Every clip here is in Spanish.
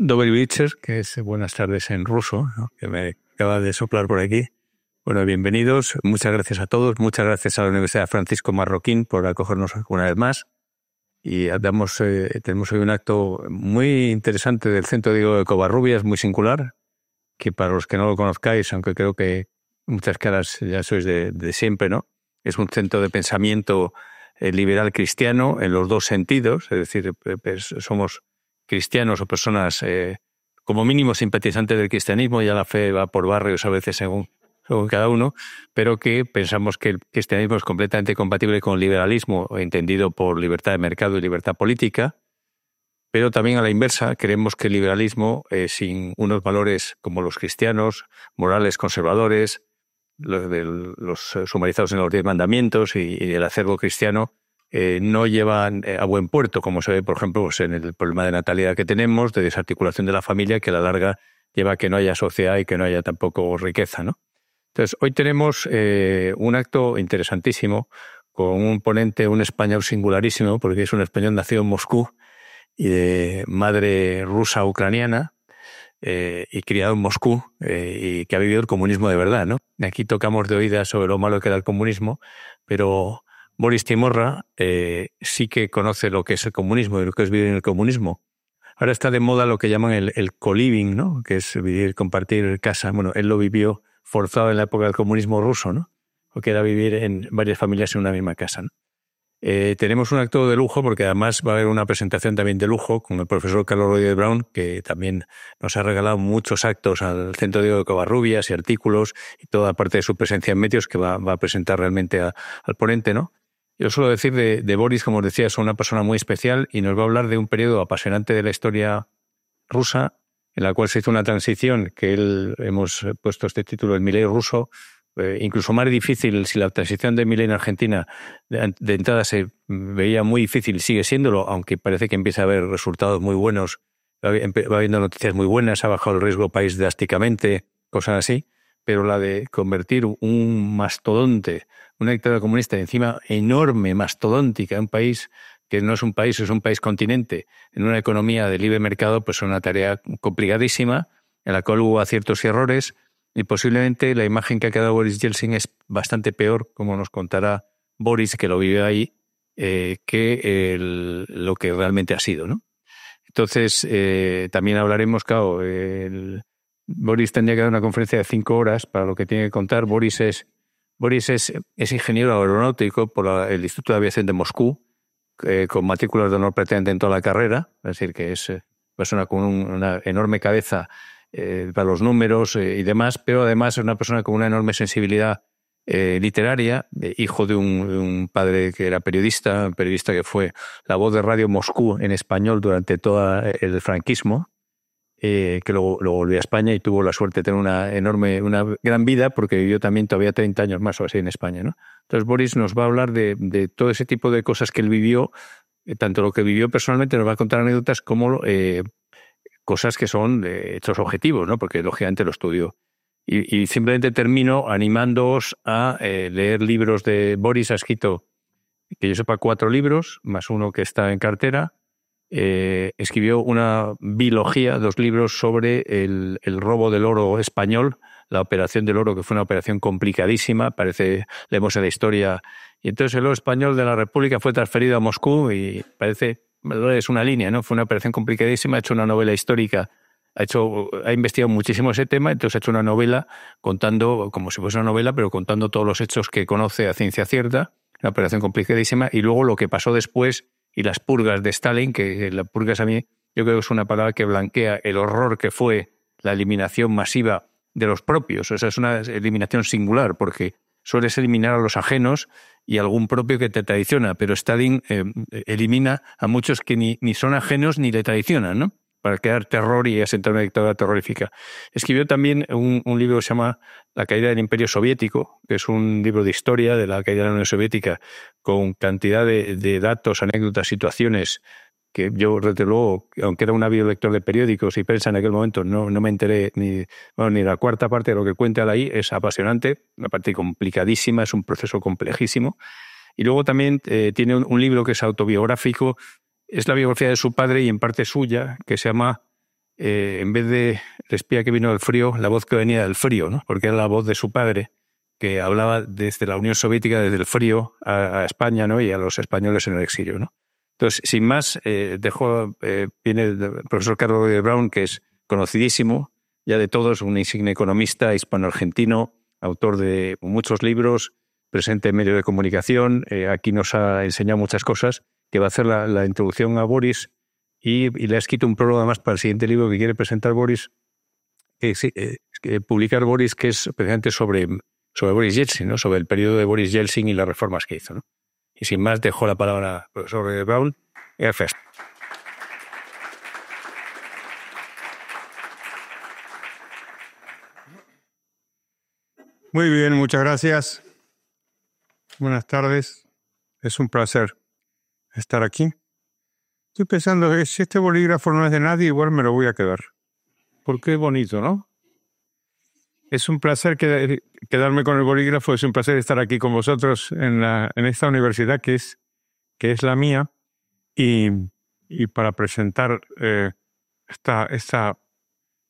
Dobry Вечер, que es buenas tardes en ruso, ¿no? Que me acaba de soplar por aquí. Bueno, bienvenidos. Muchas gracias a todos. Muchas gracias a la Universidad Francisco Marroquín por acogernos una vez más. Y tenemos hoy un acto muy interesante del Centro Diego de Covarrubias, muy singular, que para los que no lo conozcáis, aunque creo que muchas caras ya sois de siempre, ¿no? Es un centro de pensamiento liberal cristiano en los dos sentidos, es decir, somos cristianos o personas como mínimo simpatizantes del cristianismo, ya la fe va por barrios a veces según cada uno, pero que pensamos que el cristianismo es completamente compatible con el liberalismo, entendido por libertad de mercado y libertad política, pero también a la inversa, creemos que el liberalismo, sin unos valores como los cristianos, morales conservadores, los sumarizados en los 10 mandamientos y el acervo cristiano, no llevan a buen puerto, como se ve, por ejemplo, pues en el problema de natalidad que tenemos, de desarticulación de la familia, que a la larga lleva a que no haya sociedad y que no haya tampoco riqueza, ¿no? Entonces, hoy tenemos un acto interesantísimo con un ponente, un español singularísimo, porque es un español nacido en Moscú y de madre rusa ucraniana y criado en Moscú y que ha vivido el comunismo de verdad, ¿no? Aquí tocamos de oídas sobre lo malo que era el comunismo, pero Boris Timorra sí que conoce lo que es el comunismo y lo que es vivir en el comunismo. Ahora está de moda lo que llaman el co-living, ¿no? Que es vivir, compartir casa. Bueno, él lo vivió forzado en la época del comunismo ruso, ¿no? O que era vivir en varias familias en una misma casa, ¿no? Tenemos un acto de lujo porque además va a haber una presentación también de lujo con el profesor Carlos Rodríguez Brown, que también nos ha regalado muchos actos al Centro Diego de Covarrubias y artículos y toda parte de su presencia en medios que va a presentar realmente al ponente, ¿no? Yo suelo decir de Boris, como os decía, es una persona muy especial y nos va a hablar de un periodo apasionante de la historia rusa en la cual se hizo una transición que hemos puesto este título, el milenio ruso, incluso más difícil. Si la transición de milenio en Argentina de entrada se veía muy difícil, sigue siéndolo, aunque parece que empieza a haber resultados muy buenos, va habiendo noticias muy buenas, ha bajado el riesgo país drásticamente, cosas así, pero la de convertir un mastodonte, una dictadura comunista encima enorme, mastodóntica, un país que no es un país, es un país continente, en una economía de libre mercado, pues es una tarea complicadísima, en la cual hubo aciertos y errores, y posiblemente la imagen que ha quedado Boris Yeltsin es bastante peor, como nos contará Boris, que lo vive ahí, que lo que realmente ha sido, ¿no? Entonces, también hablaremos, claro, Boris tendría que dar una conferencia de 5 horas para lo que tiene que contar. Boris es ingeniero aeronáutico por el Instituto de Aviación de Moscú, con matrículas de honor prácticamente en toda la carrera, es decir, que es persona con una enorme cabeza para los números y demás, pero además es una persona con una enorme sensibilidad literaria, hijo de un padre que era periodista que fue la voz de Radio Moscú en español durante todo el franquismo, que luego volvió a España y tuvo la suerte de tener una gran vida porque vivió también todavía 30 años más o así en España, ¿no? Entonces Boris nos va a hablar de todo ese tipo de cosas que él vivió, tanto lo que vivió personalmente, nos va a contar anécdotas como cosas que son hechos objetivos, ¿no? Porque lógicamente lo estudió. Y simplemente termino animándoos a leer libros de Boris. Ha escrito, que yo sepa, 4 libros, más uno que está en cartera. Escribió una bilogía, 2 libros sobre el robo del oro español, la operación del oro, que fue una operación complicadísima, leemos en la historia, y entonces el oro español de la República fue transferido a Moscú y es una línea, ¿no? Fue una operación complicadísima, ha hecho una novela histórica, ha investigado muchísimo ese tema, entonces ha hecho una novela contando, como si fuese una novela, pero contando todos los hechos que conoce a ciencia cierta, una operación complicadísima, y luego lo que pasó después y las purgas de Stalin, que las purgas a mí yo creo que es una palabra que blanquea el horror que fue la eliminación masiva de los propios. O sea, es una eliminación singular porque sueles eliminar a los ajenos y algún propio que te traiciona, pero Stalin elimina a muchos que ni son ajenos ni le traicionan, ¿no? Para crear terror y asentar una dictadura terrorífica. Escribió también un libro que se llama La caída del Imperio Soviético, que es un libro de historia de la caída de la Unión Soviética con cantidad de datos, anécdotas, situaciones que yo, desde luego, aunque era un ávido lector de periódicos y prensa en aquel momento, no me enteré ni la cuarta parte de lo que cuenta ahí. Es apasionante, una parte complicadísima, es un proceso complejísimo. Y luego también tiene un libro que es autobiográfico. Es la biografía de su padre y en parte suya, que se llama en vez de el espía que vino del frío, la voz que venía del frío, ¿no? Porque era la voz de su padre, que hablaba desde la Unión Soviética, desde el frío a España, ¿no? Y a los españoles en el exilio, ¿no? Entonces, sin más, viene el profesor Carlos de Brown, que es conocidísimo ya de todos, un insigne economista hispano-argentino, autor de muchos libros, presente en medios de comunicación, aquí nos ha enseñado muchas cosas, que va a hacer la introducción a Boris y le ha escrito un prólogo además para el siguiente libro que quiere presentar Boris, que publicar Boris, que es precisamente sobre Boris Yeltsin, ¿no? Sobre el periodo de Boris Yeltsin y las reformas que hizo, ¿no? Y sin más, dejo la palabra al profesor Brown. Gracias. Muy bien, muchas gracias. Buenas tardes. Es un placer estar aquí. Estoy pensando que si este bolígrafo no es de nadie, igual me lo voy a quedar. Porque es bonito, ¿no? Es un placer quedarme con el bolígrafo, es un placer estar aquí con vosotros en esta universidad que es la mía y para presentar esta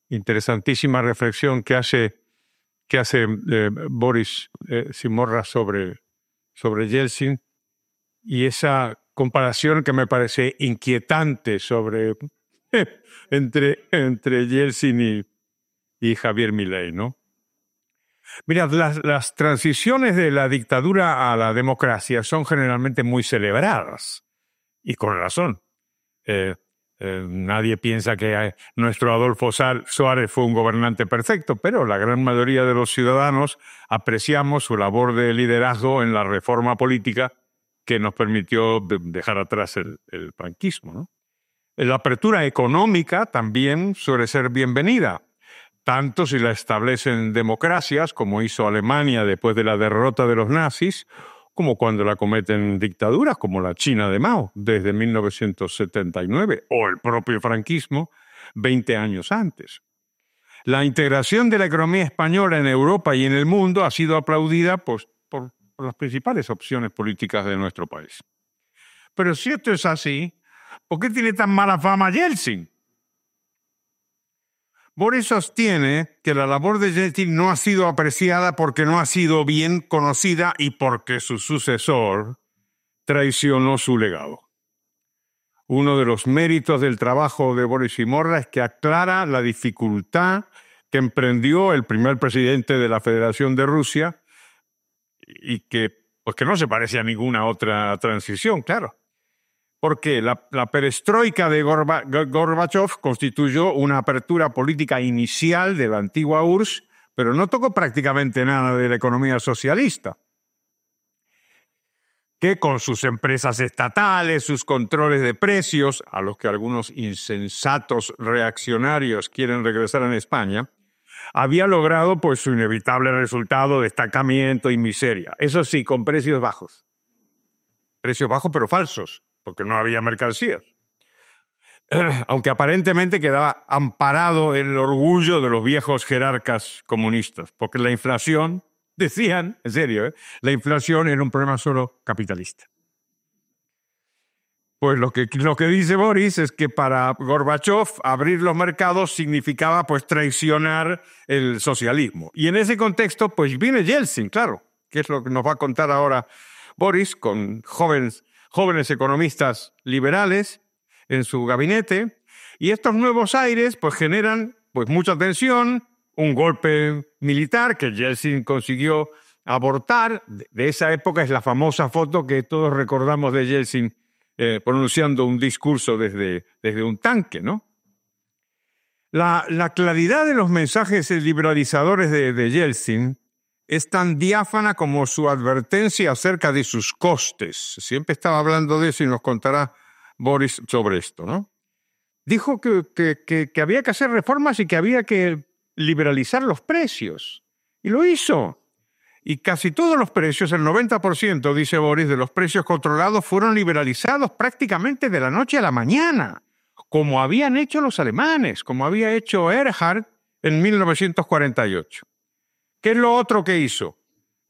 interesantísima reflexión que hace Boris Simorra sobre Yeltsin y esa comparación que me parece inquietante entre Yeltsin y Javier Milei, ¿no? Mirad, las transiciones de la dictadura a la democracia son generalmente muy celebradas, y con razón. Nadie piensa que nuestro Adolfo Suárez fue un gobernante perfecto, pero la gran mayoría de los ciudadanos apreciamos su labor de liderazgo en la reforma política que nos permitió dejar atrás el franquismo, ¿no? La apertura económica también suele ser bienvenida, tanto si la establecen democracias, como hizo Alemania después de la derrota de los nazis, como cuando la cometen dictaduras como la China de Mao desde 1979 o el propio franquismo 20 años antes. La integración de la economía española en Europa y en el mundo ha sido aplaudida por las principales opciones políticas de nuestro país. Pero si esto es así, ¿por qué tiene tan mala fama Yeltsin? Boris sostiene que la labor de Yeltsin no ha sido apreciada porque no ha sido bien conocida y porque su sucesor traicionó su legado. Uno de los méritos del trabajo de Boris Simorra es que aclara la dificultad que emprendió el primer presidente de la Federación de Rusia y que no se parece a ninguna otra transición, claro. Porque la perestroika de Gorbachev constituyó una apertura política inicial de la antigua URSS, pero no tocó prácticamente nada de la economía socialista, que con sus empresas estatales, sus controles de precios, a los que algunos insensatos reaccionarios quieren regresar en España, había logrado pues su inevitable resultado de estancamiento y miseria. Eso sí, con precios bajos. Precios bajos pero falsos, porque no había mercancías. Aunque aparentemente quedaba amparado el orgullo de los viejos jerarcas comunistas, porque la inflación, decían, en serio, la inflación era un problema solo capitalista. Pues lo que dice Boris es que para Gorbachev abrir los mercados significaba pues traicionar el socialismo. Y en ese contexto pues viene Yeltsin, claro, que es lo que nos va a contar ahora Boris, con jóvenes economistas liberales en su gabinete, y estos nuevos aires pues generan pues mucha tensión, un golpe militar que Yeltsin consiguió abortar. De esa época es la famosa foto que todos recordamos de Yeltsin pronunciando un discurso desde un tanque, ¿no? La claridad de los mensajes liberalizadores de Yeltsin es tan diáfana como su advertencia acerca de sus costes. Siempre estaba hablando de eso y nos contará Boris sobre esto, ¿no? Dijo que había que hacer reformas y que había que liberalizar los precios. Y lo hizo. Y casi todos los precios, el 90%, dice Boris, de los precios controlados fueron liberalizados prácticamente de la noche a la mañana, como habían hecho los alemanes, como había hecho Erhard en 1948. ¿Qué es lo otro que hizo?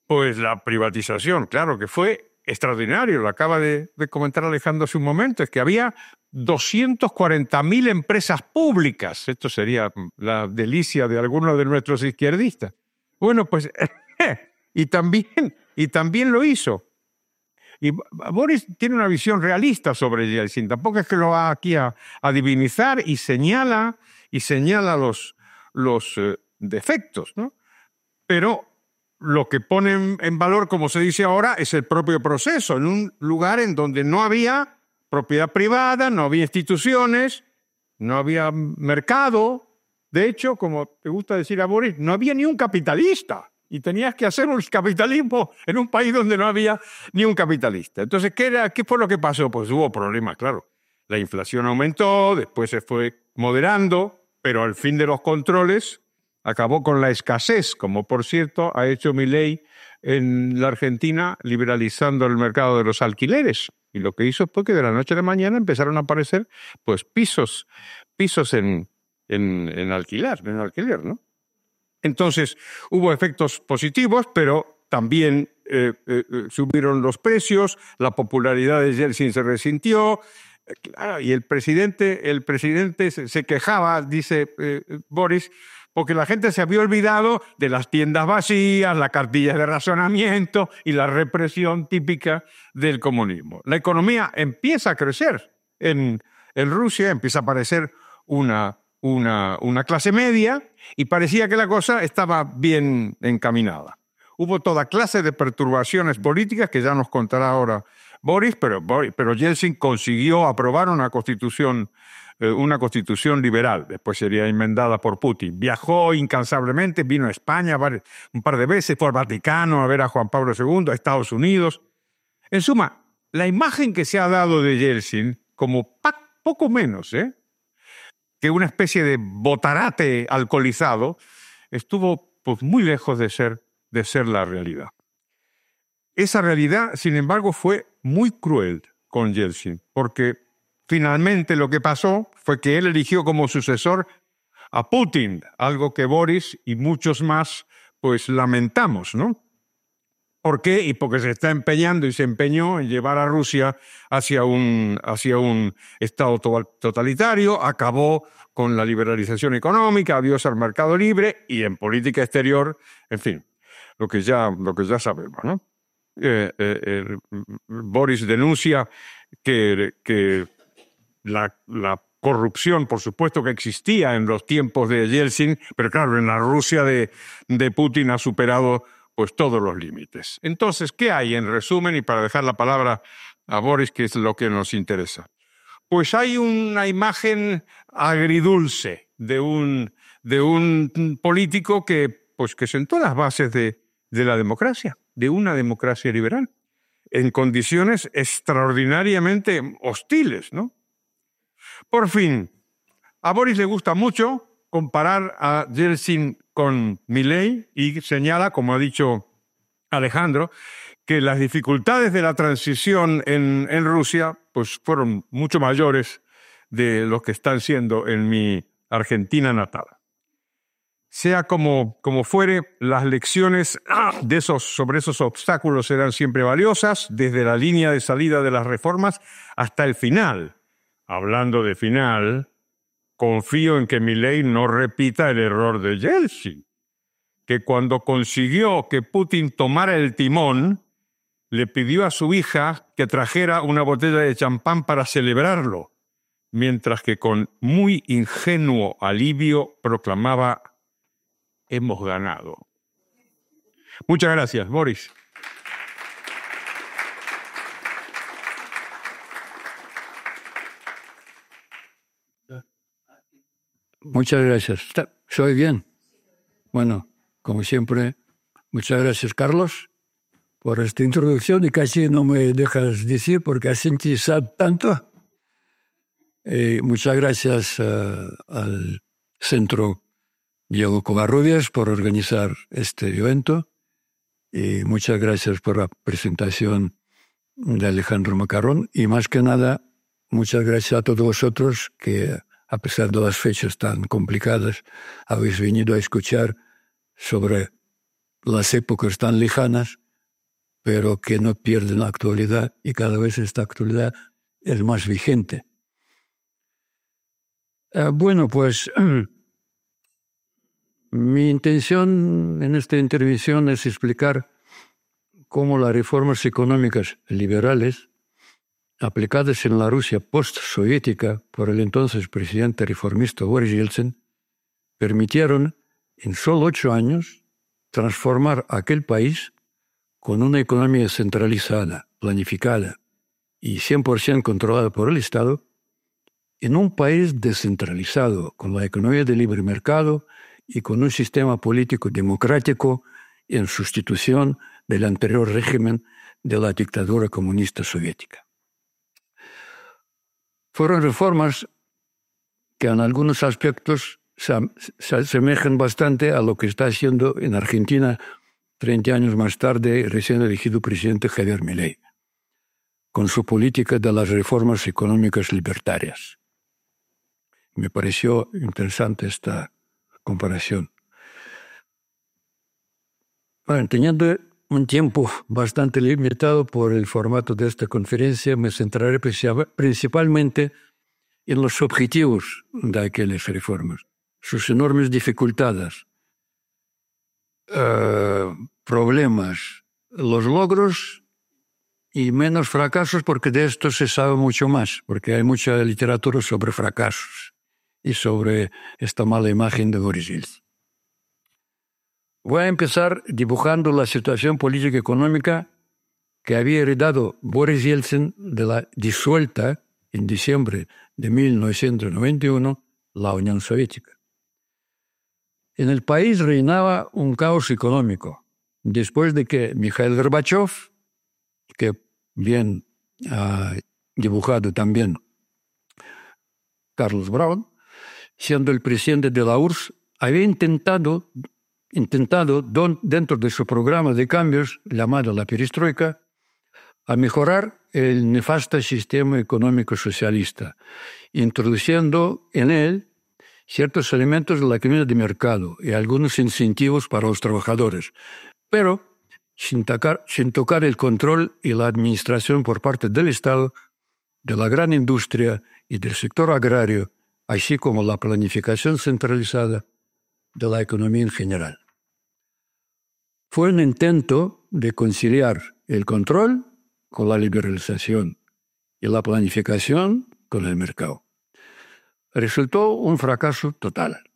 Pues la privatización, claro, que fue extraordinario, lo acaba de comentar Alejandro hace un momento, es que había 240.000 empresas públicas. Esto sería la delicia de algunos de nuestros izquierdistas. Bueno, pues, y también lo hizo. Y Boris tiene una visión realista sobre Yeltsin. Tampoco es que lo va aquí a divinizar y señala los defectos, ¿no? Pero lo que pone en valor, como se dice ahora, es el propio proceso, en un lugar en donde no había propiedad privada, no había instituciones, no había mercado. De hecho, como te gusta decir a Boris, no había ni un capitalista. Y tenías que hacer un capitalismo en un país donde no había ni un capitalista. Entonces, ¿qué fue lo que pasó? Pues hubo problemas, claro. La inflación aumentó, después se fue moderando, pero al fin de los controles acabó con la escasez, como por cierto ha hecho Milei en la Argentina, liberalizando el mercado de los alquileres. Y lo que hizo fue que de la noche a la mañana empezaron a aparecer pues pisos en alquiler, ¿no? Entonces hubo efectos positivos, pero también subieron los precios, la popularidad de Yeltsin se resintió, claro, y el presidente se quejaba, dice Boris, porque la gente se había olvidado de las tiendas vacías, las cartillas de racionamiento y la represión típica del comunismo. La economía empieza a crecer en Rusia, empieza a aparecer una clase media y parecía que la cosa estaba bien encaminada. Hubo toda clase de perturbaciones políticas que ya nos contará ahora Boris, pero Yeltsin consiguió aprobar una constitución liberal. Después sería enmendada por Putin. Viajó incansablemente, vino a España un par de veces, fue al Vaticano a ver a Juan Pablo II, a Estados Unidos. En suma, la imagen que se ha dado de Yeltsin como poco menos, que una especie de botarate alcoholizado, estuvo pues, muy lejos de ser la realidad. Esa realidad, sin embargo, fue muy cruel con Yeltsin, porque finalmente lo que pasó fue que él eligió como sucesor a Putin, algo que Boris y muchos más pues lamentamos, ¿no? ¿Por qué? Y porque se está empeñando y se empeñó en llevar a Rusia hacia un estado totalitario, acabó con la liberalización económica, adiós al mercado libre y en política exterior, en fin, lo que ya sabemos, ¿no? Boris denuncia que la corrupción, por supuesto, que existía en los tiempos de Yeltsin, pero claro, en la Rusia de Putin ha superado pues todos los límites. Entonces, ¿qué hay en resumen? Y para dejar la palabra a Boris, que es lo que nos interesa. Pues hay una imagen agridulce de un político que sentó las bases de la democracia, de una democracia liberal, en condiciones extraordinariamente hostiles, ¿no? Por fin, a Boris le gusta mucho comparar a Yeltsin con Milei y señala, como ha dicho Alejandro, que las dificultades de la transición en Rusia pues fueron mucho mayores de lo que están siendo en mi Argentina natal. Sea como fuere, las lecciones sobre esos obstáculos serán siempre valiosas, desde la línea de salida de las reformas hasta el final. Hablando de final, confío en que Milei no repita el error de Yeltsin, que cuando consiguió que Putin tomara el timón, le pidió a su hija que trajera una botella de champán para celebrarlo, mientras que con muy ingenuo alivio proclamaba: hemos ganado. Muchas gracias, Boris. Muchas gracias. ¿Soy bien? Bueno, como siempre, muchas gracias, Carlos, por esta introducción y casi no me dejas decir porque asentí tanto. Muchas gracias al Centro Diego Covarrubias por organizar este evento y muchas gracias por la presentación de Alejandro Macarrón y más que nada, muchas gracias a todos vosotros que a pesar de las fechas tan complicadas, habéis venido a escuchar sobre las épocas tan lejanas, pero que no pierden la actualidad y cada vez esta actualidad es más vigente. Bueno, pues mi intención en esta intervención es explicar cómo las reformas económicas liberales aplicadas en la Rusia postsoviética por el entonces presidente reformista Boris Yeltsin permitieron en solo 8 años transformar aquel país con una economía centralizada, planificada y 100% controlada por el Estado, en un país descentralizado, con la economía de libre mercado y con un sistema político democrático en sustitución del anterior régimen de la dictadura comunista soviética. Fueron reformas que en algunos aspectos se asemejan bastante a lo que está haciendo en Argentina 30 años más tarde el recién elegido presidente Javier Milei, con su política de las reformas económicas libertarias. Me pareció interesante esta comparación. Bueno, teniendo un tiempo bastante limitado por el formato de esta conferencia, me centraré principalmente en los objetivos de aquellas reformas, sus enormes dificultades, problemas, los logros y menos fracasos, porque de esto se sabe mucho más, porque hay mucha literatura sobre fracasos y sobre esta mala imagen de Boris Yeltsin. Voy a empezar dibujando la situación política y económica que había heredado Boris Yeltsin de la disuelta en diciembre de 1991 la Unión Soviética. En el país reinaba un caos económico, después de que Mikhail Gorbachev, que bien ha dibujado también Carlos Brown, siendo el presidente de la URSS, había intentado dentro de su programa de cambios, llamado la perestroika, a mejorar el nefasto sistema económico socialista, introduciendo en él ciertos elementos de la economía de mercado y algunos incentivos para los trabajadores, pero sin tocar el control y la administración por parte del Estado, de la gran industria y del sector agrario, así como la planificación centralizada de la economía en general. Fue un intento de conciliar el control con la liberalización y la planificación con el mercado. Resultó un fracaso total.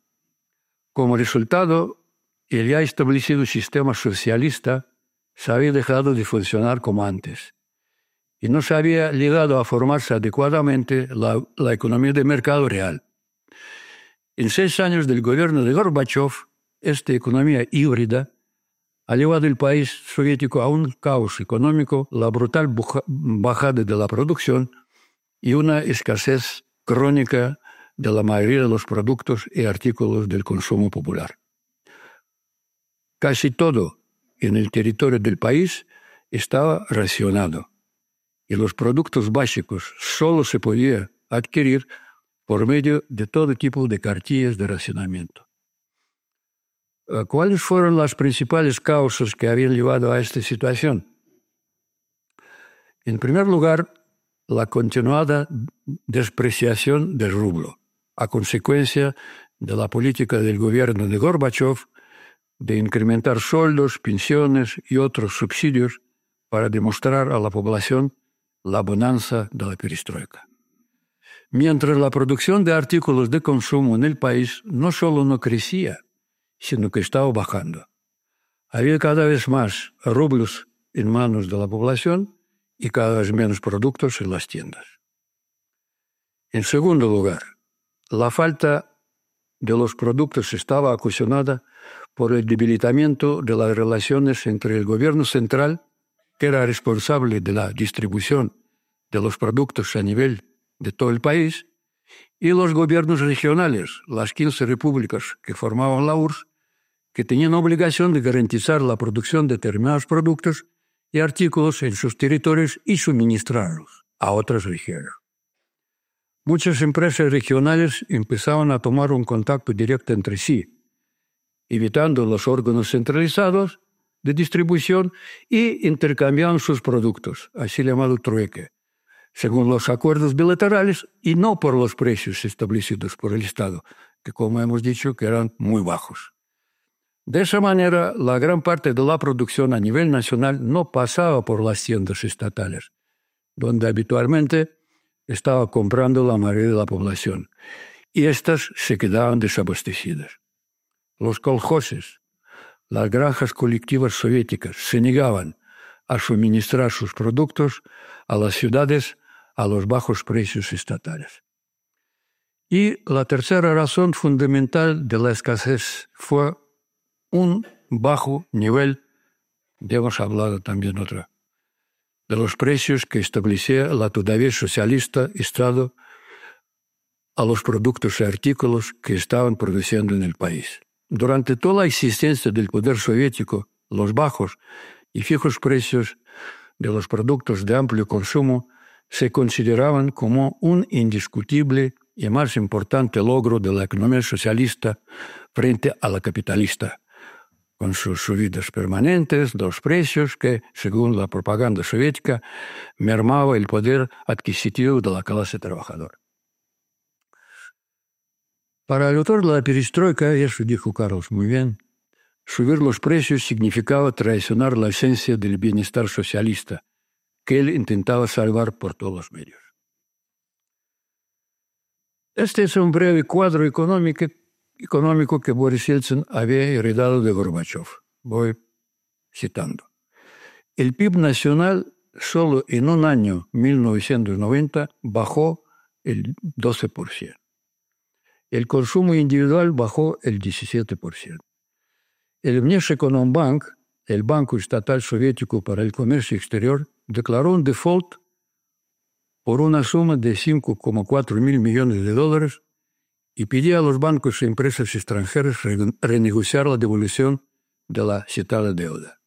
Como resultado, el ya establecido sistema socialista se había dejado de funcionar como antes y no se había llegado a formarse adecuadamente la economía de mercado real. En 6 años del gobierno de Gorbachev, esta economía híbrida ha llevado el país soviético a un caos económico, la brutal bajada de la producción y una escasez crónica de la mayoría de los productos y artículos del consumo popular. Casi todo en el territorio del país estaba racionado y los productos básicos solo se podían adquirir por medio de todo tipo de cartillas de racionamiento. ¿Cuáles fueron las principales causas que habían llevado a esta situación? En primer lugar, la continuada despreciación del rublo, a consecuencia de la política del gobierno de Gorbachev de incrementar sueldos, pensiones y otros subsidios para demostrar a la población la bonanza de la perestroika. Mientras la producción de artículos de consumo en el país no solo no crecía, sino que estaba bajando. Había cada vez más rublos en manos de la población y cada vez menos productos en las tiendas. En segundo lugar, la falta de los productos estaba ocasionada por el debilitamiento de las relaciones entre el gobierno central, que era responsable de la distribución de los productos a nivel de todo el país, y los gobiernos regionales, las 15 repúblicas que formaban la URSS, que tenían obligación de garantizar la producción de determinados productos y artículos en sus territorios y suministrarlos a otras regiones. Muchas empresas regionales empezaban a tomar un contacto directo entre sí, evitando los órganos centralizados de distribución y intercambiaban sus productos, así llamado trueque, según los acuerdos bilaterales y no por los precios establecidos por el Estado, que como hemos dicho que eran muy bajos. De esa manera, la gran parte de la producción a nivel nacional no pasaba por las tiendas estatales, donde habitualmente estaba comprando la mayoría de la población, y éstas se quedaban desabastecidas. Los kolkhozes, las granjas colectivas soviéticas, se negaban a suministrar sus productos a las ciudades a los bajos precios estatales. Y la tercera razón fundamental de la escasez fue un bajo nivel, ya hemos hablado también otra, de los precios que establecía la todavía socialista Estado a los productos y artículos que estaban produciendo en el país. Durante toda la existencia del poder soviético, los bajos y fijos precios de los productos de amplio consumo se consideraban como un indiscutible y más importante logro de la economía socialista frente a la capitalista, con sus subidas permanentes de los precios que, según la propaganda soviética, mermaba el poder adquisitivo de la clase trabajadora. Para el autor de la perestroika, y eso dijo Carlos muy bien, subir los precios significaba traicionar la esencia del bienestar socialista, que él intentaba salvar por todos los medios. Este es un breve cuadro económico que Boris Yeltsin había heredado de Gorbachev. Voy citando. El PIB nacional solo en un año, 1990, bajó el 12%. El consumo individual bajó el 17%. El Vneshekonombank, el Banco Estatal Soviético para el Comercio Exterior, declaró un default por una suma de 5,4 mil millones de dólares y pidió a los bancos y empresas extranjeras renegociar la devolución de la citada deuda.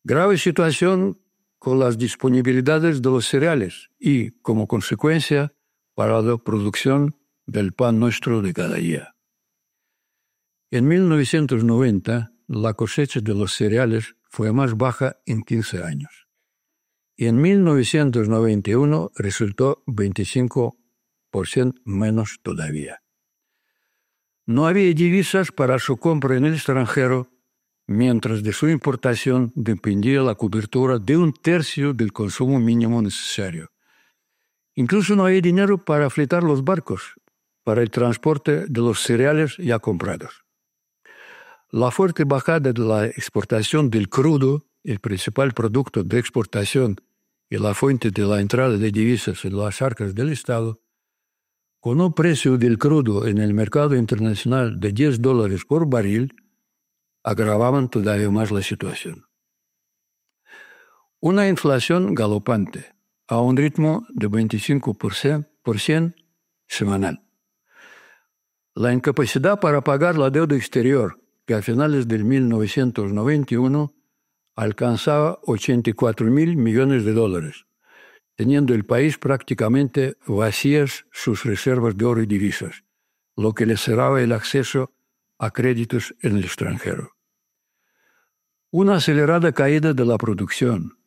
Grave situación con las disponibilidades de los cereales y, como consecuencia, para la producción del pan nuestro de cada día. En 1990, la cosecha de los cereales fue más baja en 15 años. Y en 1991 resultó 25% menos todavía. No había divisas para su compra en el extranjero, mientras de su importación dependía la cobertura de 1/3 del consumo mínimo necesario. Incluso no había dinero para fletar los barcos para el transporte de los cereales ya comprados. La fuerte bajada de la exportación del crudo, el principal producto de exportación y la fuente de la entrada de divisas en las arcas del Estado, con un precio del crudo en el mercado internacional de $10 por barril, agravaban todavía más la situación. Una inflación galopante, a un ritmo de 25% semanal. La incapacidad para pagar la deuda exterior, que a finales del 1991 alcanzaba 84 mil millones de dólares, teniendo el país prácticamente vacías sus reservas de oro y divisas, lo que le cerraba el acceso a créditos en el extranjero. Una acelerada caída de la producción,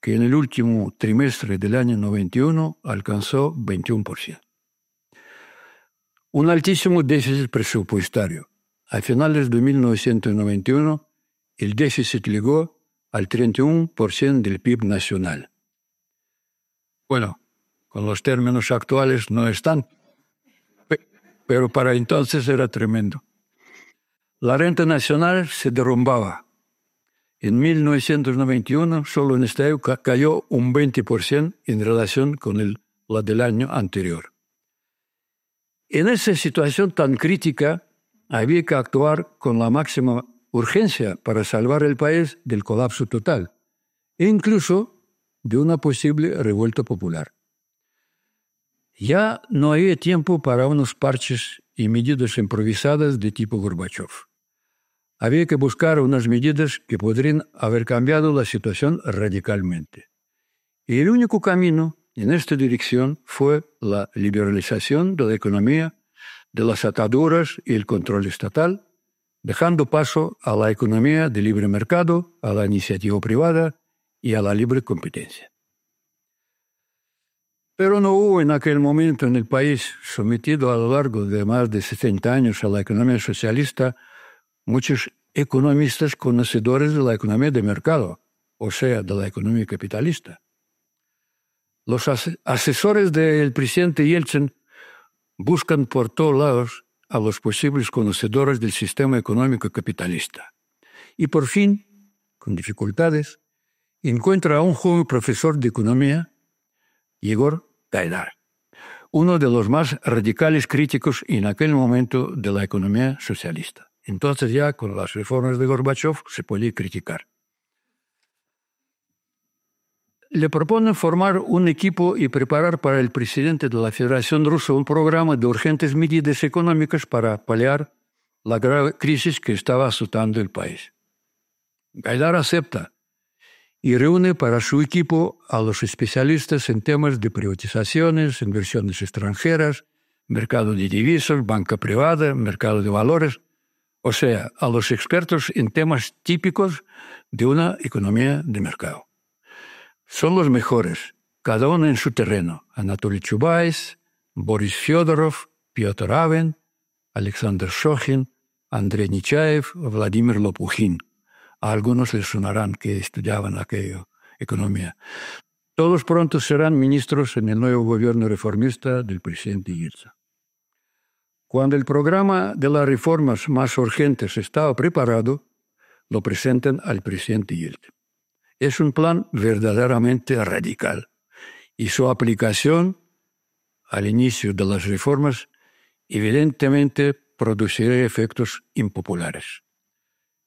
que en el último trimestre del año 91 alcanzó 21%. Un altísimo déficit presupuestario. A finales de 1991, el déficit llegó al 31% del PIB nacional. Bueno, con los términos actuales no están, pero para entonces era tremendo. La renta nacional se derrumbaba. En 1991, solo en este año cayó un 20% en relación con la del año anterior. En esa situación tan crítica, había que actuar con la máxima urgencia para salvar el país del colapso total e incluso de una posible revuelta popular. Ya no había tiempo para unos parches y medidas improvisadas de tipo Gorbachev. Había que buscar unas medidas que podrían haber cambiado la situación radicalmente. Y el único camino en esta dirección fue la liberalización de la economía, de las ataduras y el control estatal, dejando paso a la economía de libre mercado, a la iniciativa privada y a la libre competencia. Pero no hubo en aquel momento en el país, sometido a lo largo de más de 60 años a la economía socialista, muchos economistas conocedores de la economía de mercado, o sea, de la economía capitalista. Los asesores del presidente Yeltsin buscan por todos lados a los posibles conocedores del sistema económico capitalista. Y por fin, con dificultades, encuentra a un joven profesor de economía, Yegor Gaidar, uno de los más radicales críticos en aquel momento de la economía socialista. Entonces ya con las reformas de Gorbachov se podía criticar. Le proponen formar un equipo y preparar para el presidente de la Federación Rusa un programa de urgentes medidas económicas para paliar la grave crisis que estaba azotando el país. Gaidar acepta y reúne para su equipo a los especialistas en temas de privatizaciones, inversiones extranjeras, mercado de divisas, banca privada, mercado de valores, o sea, a los expertos en temas típicos de una economía de mercado. Son los mejores, cada uno en su terreno: Anatoly Chubais, Boris Fyodorov, Piotr Aven, Alexander Shokhin, Andrei Nechayev, Vladimir Lopukhin. A algunos les sonarán que estudiaban aquella economía. Todos pronto serán ministros en el nuevo gobierno reformista del presidente Yeltsin. Cuando el programa de las reformas más urgentes estaba preparado, lo presentan al presidente Yeltsin. Es un plan verdaderamente radical y su aplicación al inicio de las reformas evidentemente producirá efectos impopulares.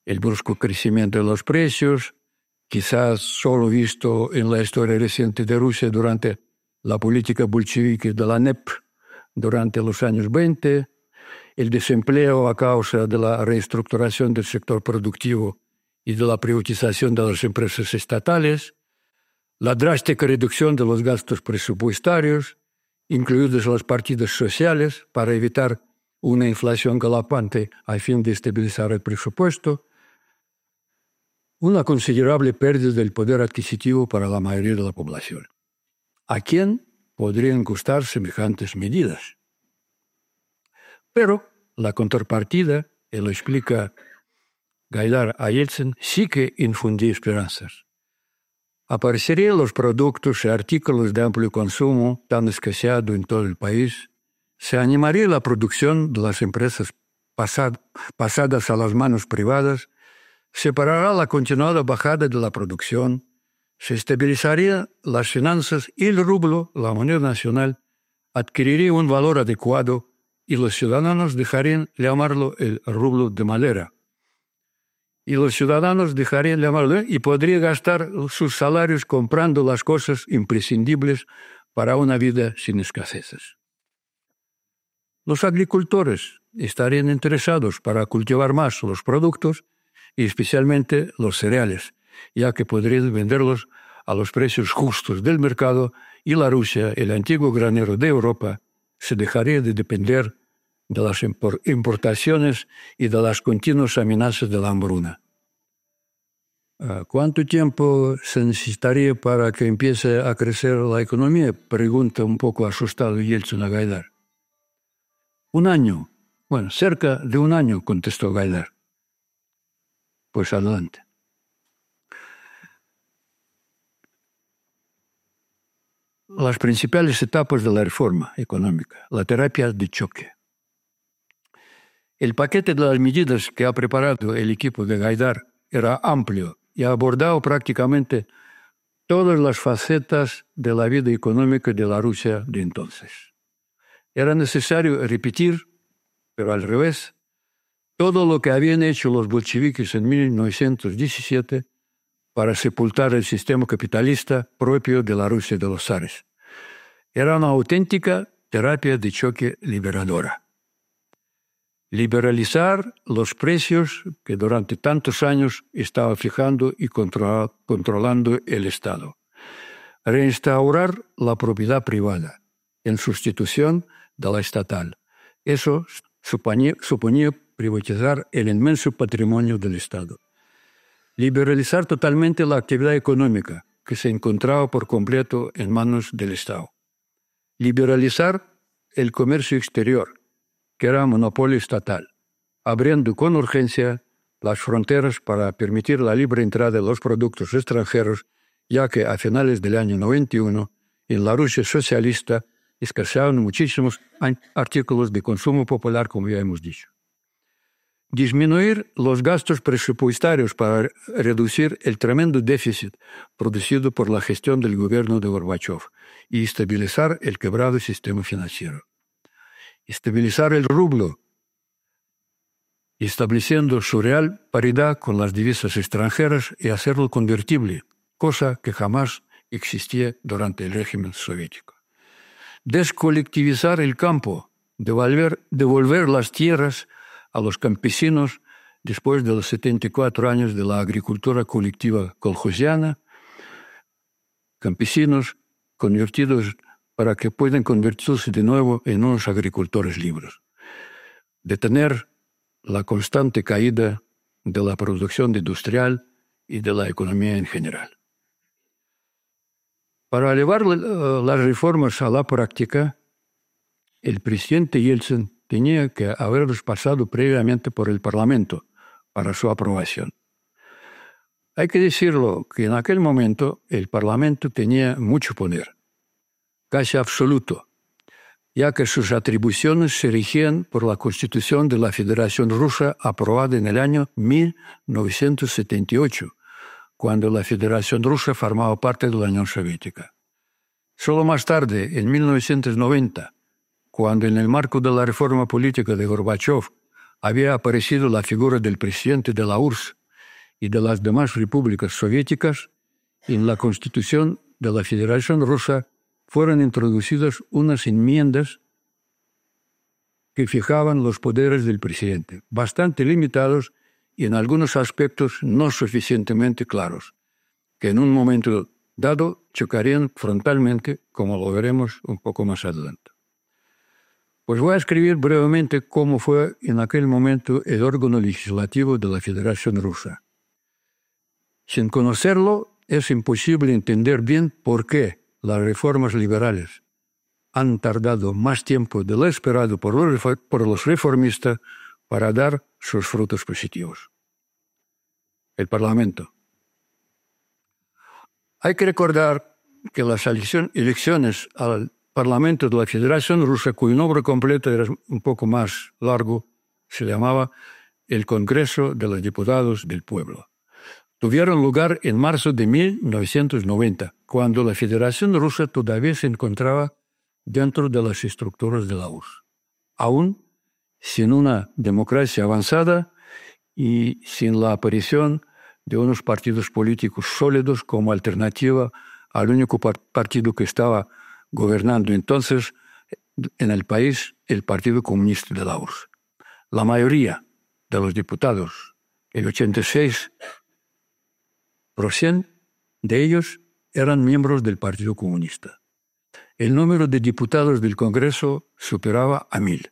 El brusco crecimiento de los precios, quizás solo visto en la historia reciente de Rusia durante la política bolchevique de la NEP durante los años 20, el desempleo a causa de la reestructuración del sector productivo y de la privatización de las empresas estatales, la drástica reducción de los gastos presupuestarios, incluidas las partidas sociales para evitar una inflación galopante a fin de estabilizar el presupuesto, una considerable pérdida del poder adquisitivo para la mayoría de la población. ¿A quién podrían gustar semejantes medidas? Pero la contrapartida, y lo explica Gaidar a Yeltsin, sí que infundía esperanzas. Aparecerían los productos y artículos de amplio consumo tan escaseados en todo el país, se animaría la producción de las empresas pasadas a las manos privadas, se parará la continuada bajada de la producción, se estabilizarían las finanzas y el rublo, la moneda nacional, adquiriría un valor adecuado y los ciudadanos dejarían llamarlo el rublo de madera. Y los ciudadanos dejarían llamarlo y podrían gastar sus salarios comprando las cosas imprescindibles para una vida sin escaseces. Los agricultores estarían interesados para cultivar más los productos y especialmente los cereales, ya que podrían venderlos a los precios justos del mercado y la Rusia, el antiguo granero de Europa, se dejaría de depender de las importaciones y de las continuas amenazas de la hambruna. ¿Cuánto tiempo se necesitaría para que empiece a crecer la economía?, pregunta un poco asustado Yeltsin a Gaidar. 1 año. Bueno, cerca de 1 año, contestó Gaidar. Pues adelante. Las principales etapas de la reforma económica, la terapia de choque. El paquete de las medidas que ha preparado el equipo de Gaidar era amplio y ha abordado prácticamente todas las facetas de la vida económica de la Rusia de entonces. Era necesario repetir, pero al revés, todo lo que habían hecho los bolcheviques en 1917 para sepultar el sistema capitalista propio de la Rusia de los zares. Era una auténtica terapia de choque liberadora. Liberalizar los precios que durante tantos años estaba fijando y controlando el Estado. Reinstaurar la propiedad privada en sustitución de la estatal. Eso suponía privatizar el inmenso patrimonio del Estado. Liberalizar totalmente la actividad económica, que se encontraba por completo en manos del Estado. Liberalizar el comercio exterior, que era monopolio estatal, abriendo con urgencia las fronteras para permitir la libre entrada de los productos extranjeros, ya que a finales del año 91, en la Rusia socialista, escaseaban muchísimos artículos de consumo popular, como ya hemos dicho. Disminuir los gastos presupuestarios para reducir el tremendo déficit producido por la gestión del gobierno de Gorbachov y estabilizar el quebrado sistema financiero. Estabilizar el rublo, estableciendo su real paridad con las divisas extranjeras y hacerlo convertible, cosa que jamás existía durante el régimen soviético. Descolectivizar el campo, devolver las tierras a los campesinos después de los 74 años de la agricultura colectiva kolkhosiana, campesinos convertidos para que puedan convertirse de nuevo en unos agricultores libres. Detener la constante caída de la producción industrial y de la economía en general. Para llevar las reformas a la práctica, el presidente Yeltsin tenía que haberlos pasado previamente por el Parlamento para su aprobación. Hay que decirlo que en aquel momento el Parlamento tenía mucho poder, casi absoluto, ya que sus atribuciones se regían por la Constitución de la Federación Rusa aprobada en el año 1978, cuando la Federación Rusa formaba parte de la Unión Soviética. Solo más tarde, en 1990, cuando en el marco de la reforma política de Gorbachov había aparecido la figura del presidente de la URSS y de las demás repúblicas soviéticas, en la Constitución de la Federación Rusa fueron introducidas unas enmiendas que fijaban los poderes del presidente, bastante limitados y en algunos aspectos no suficientemente claros, que en un momento dado chocarían frontalmente, como lo veremos un poco más adelante. Pues voy a escribir brevemente cómo fue en aquel momento el órgano legislativo de la Federación Rusa. Sin conocerlo, es imposible entender bien por qué las reformas liberales han tardado más tiempo de lo esperado por los reformistas para dar sus frutos positivos. El Parlamento. Hay que recordar que las elecciones al Parlamento de la Federación Rusa, cuyo nombre completo era un poco más largo, se llamaba el Congreso de los Diputados del Pueblo, tuvieron lugar en marzo de 1990, cuando la Federación Rusa todavía se encontraba dentro de las estructuras de la URSS, aún sin una democracia avanzada y sin la aparición de unos partidos políticos sólidos como alternativa al único partido que estaba gobernando entonces en el país, el Partido Comunista de la URSS. La mayoría de los diputados, el 86% de ellos eran miembros del Partido Comunista. El número de diputados del Congreso superaba a 1,000.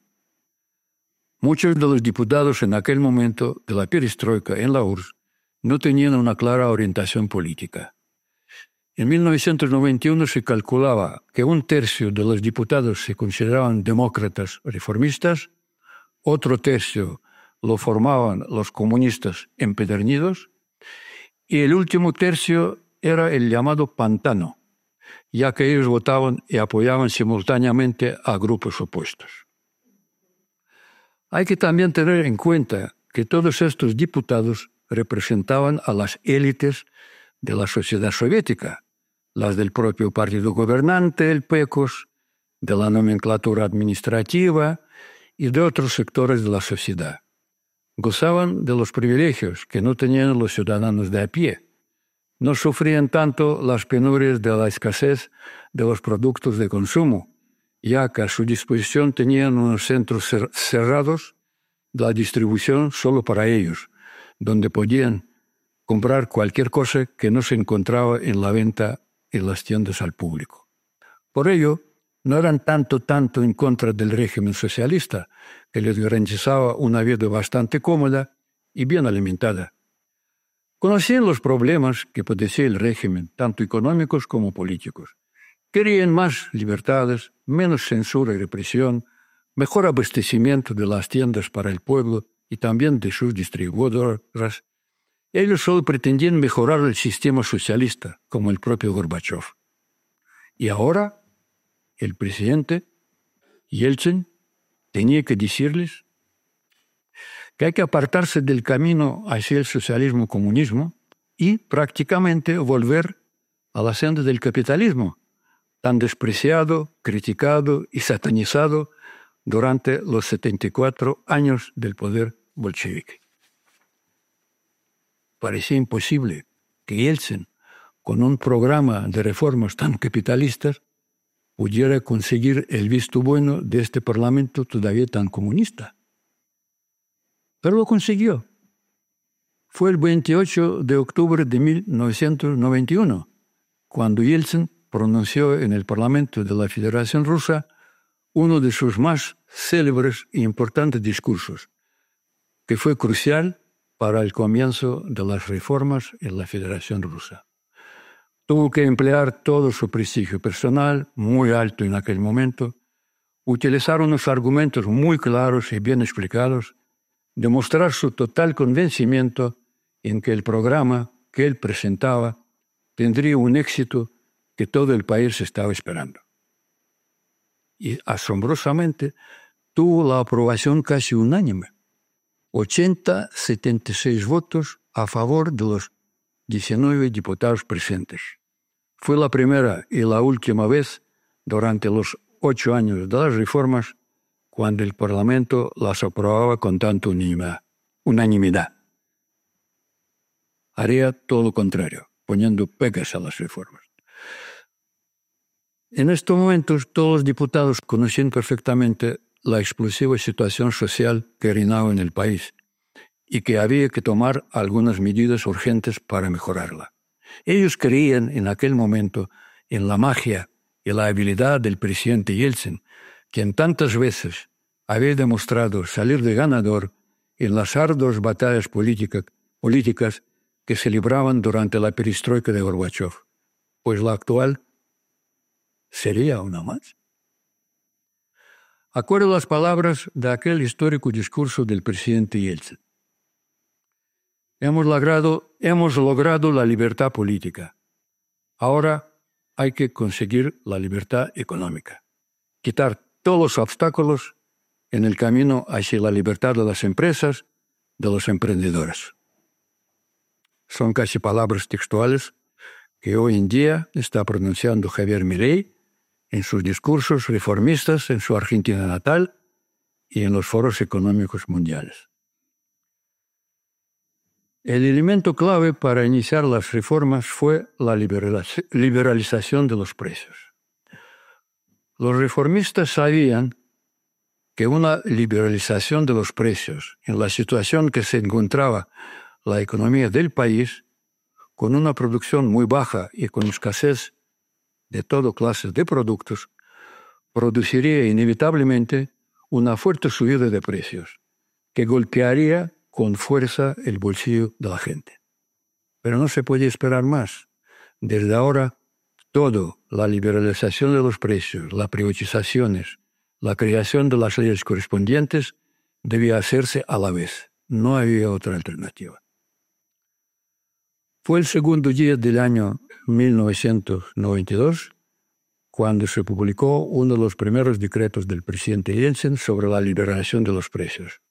Muchos de los diputados en aquel momento de la perestroika en la URSS no tenían una clara orientación política. En 1991 se calculaba que 1/3 de los diputados se consideraban demócratas reformistas, otro tercio lo formaban los comunistas empedernidos y el último tercio era el llamado pantano, ya que ellos votaban y apoyaban simultáneamente a grupos opuestos. Hay que también tener en cuenta que todos estos diputados representaban a las élites de la sociedad soviética, las del propio partido gobernante, el PECOS, de la nomenclatura administrativa y de otros sectores de la sociedad. Gozaban de los privilegios que no tenían los ciudadanos de a pie. No sufrían tanto las penurias de la escasez de los productos de consumo, ya que a su disposición tenían unos centros cerrados de la distribución solo para ellos, donde podían comprar cualquier cosa que no se encontraba en la venta en las tiendas al público. Por ello, no eran tanto en contra del régimen socialista, que les garantizaba una vida bastante cómoda y bien alimentada. Conocían los problemas que padecía el régimen, tanto económicos como políticos. Querían más libertades, menos censura y represión, mejor abastecimiento de las tiendas para el pueblo y también de sus distribuidoras. Ellos solo pretendían mejorar el sistema socialista, como el propio Gorbachov. Y ahora, el presidente Yeltsin tenía que decirles que hay que apartarse del camino hacia el socialismo-comunismo y prácticamente volver a la senda del capitalismo, tan despreciado, criticado y satanizado durante los 74 años del poder bolchevique. Parecía imposible que Yeltsin, con un programa de reformas tan capitalistas, pudiera conseguir el visto bueno de este parlamento todavía tan comunista. Pero lo consiguió. Fue el 28 de octubre de 1991, cuando Yeltsin pronunció en el Parlamento de la Federación Rusa uno de sus más célebres e importantes discursos, que fue crucial para el comienzo de las reformas en la Federación Rusa. Tuvo que emplear todo su prestigio personal, muy alto en aquel momento, utilizar unos argumentos muy claros y bien explicados, demostrar su total convencimiento en que el programa que él presentaba tendría un éxito que todo el país estaba esperando. Y asombrosamente tuvo la aprobación casi unánime, 76 votos a favor de los 19 diputados presentes. Fue la primera y la última vez durante los 8 años de las reformas cuando el Parlamento las aprobaba con tanta unanimidad. Haría todo lo contrario, poniendo pegas a las reformas. En estos momentos, todos los diputados conocían perfectamente la explosiva situación social que reinaba en el país y que había que tomar algunas medidas urgentes para mejorarla. Ellos creían en aquel momento en la magia y la habilidad del presidente Yeltsin, quien tantas veces había demostrado salir de ganador en las arduas batallas políticas que se libraban durante la perestroika de Gorbachov, pues la actual sería una más. Acuerdo las palabras de aquel histórico discurso del presidente Yeltsin. Hemos logrado la libertad política. Ahora hay que conseguir la libertad económica. Quitar todos los obstáculos en el camino hacia la libertad de las empresas, de los emprendedores. Son casi palabras textuales que hoy en día está pronunciando Javier Milei en sus discursos reformistas en su Argentina natal y en los foros económicos mundiales. El elemento clave para iniciar las reformas fue la liberalización de los precios. Los reformistas sabían que una liberalización de los precios en la situación que se encontraba la economía del país, con una producción muy baja y con escasez de toda clase de productos, produciría inevitablemente una fuerte subida de precios que golpearía con fuerza el bolsillo de la gente. Pero no se puede esperar más. Desde ahora, todo, la liberalización de los precios, las privatizaciones, la creación de las leyes correspondientes, debía hacerse a la vez. No había otra alternativa. Fue el segundo día del año 1992 cuando se publicó uno de los primeros decretos del presidente Yeltsin sobre la liberalización de los precios.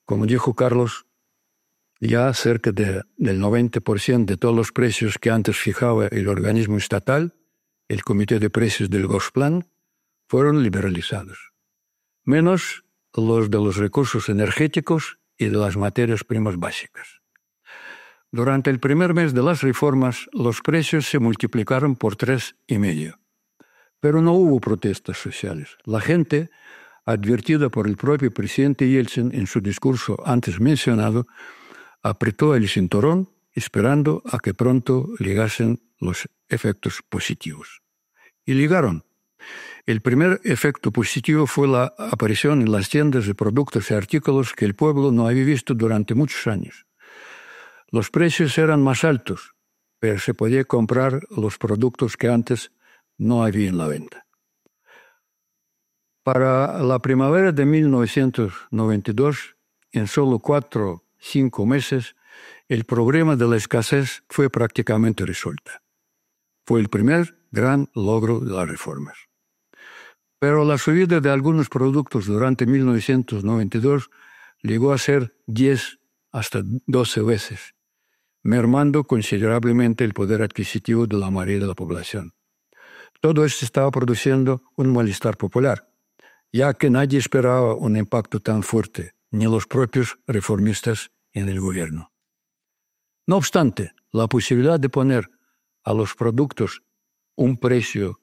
Como dijo Carlos, ya cerca del 90% de todos los precios que antes fijaba el organismo estatal, el Comité de Precios del Gosplan, fueron liberalizados, menos los de los recursos energéticos y de las materias primas básicas. Durante el primer mes de las reformas, los precios se multiplicaron por 3,5. Pero no hubo protestas sociales. La gente, advertida por el propio presidente Yeltsin en su discurso antes mencionado, apretó el cinturón esperando a que pronto llegasen los efectos positivos. Y llegaron. El primer efecto positivo fue la aparición en las tiendas de productos y artículos que el pueblo no había visto durante muchos años. Los precios eran más altos, pero se podía comprar los productos que antes no había en la venta. Para la primavera de 1992, en solo 4 o 5 meses, el problema de la escasez fue prácticamente resuelto. Fue el primer gran logro de las reformas. Pero la subida de algunos productos durante 1992 llegó a ser 10 hasta 12 veces, mermando considerablemente el poder adquisitivo de la mayoría de la población. Todo esto estaba produciendo un malestar popular, ya que nadie esperaba un impacto tan fuerte, ni los propios reformistas en el gobierno. No obstante, la posibilidad de poner a los productos un precio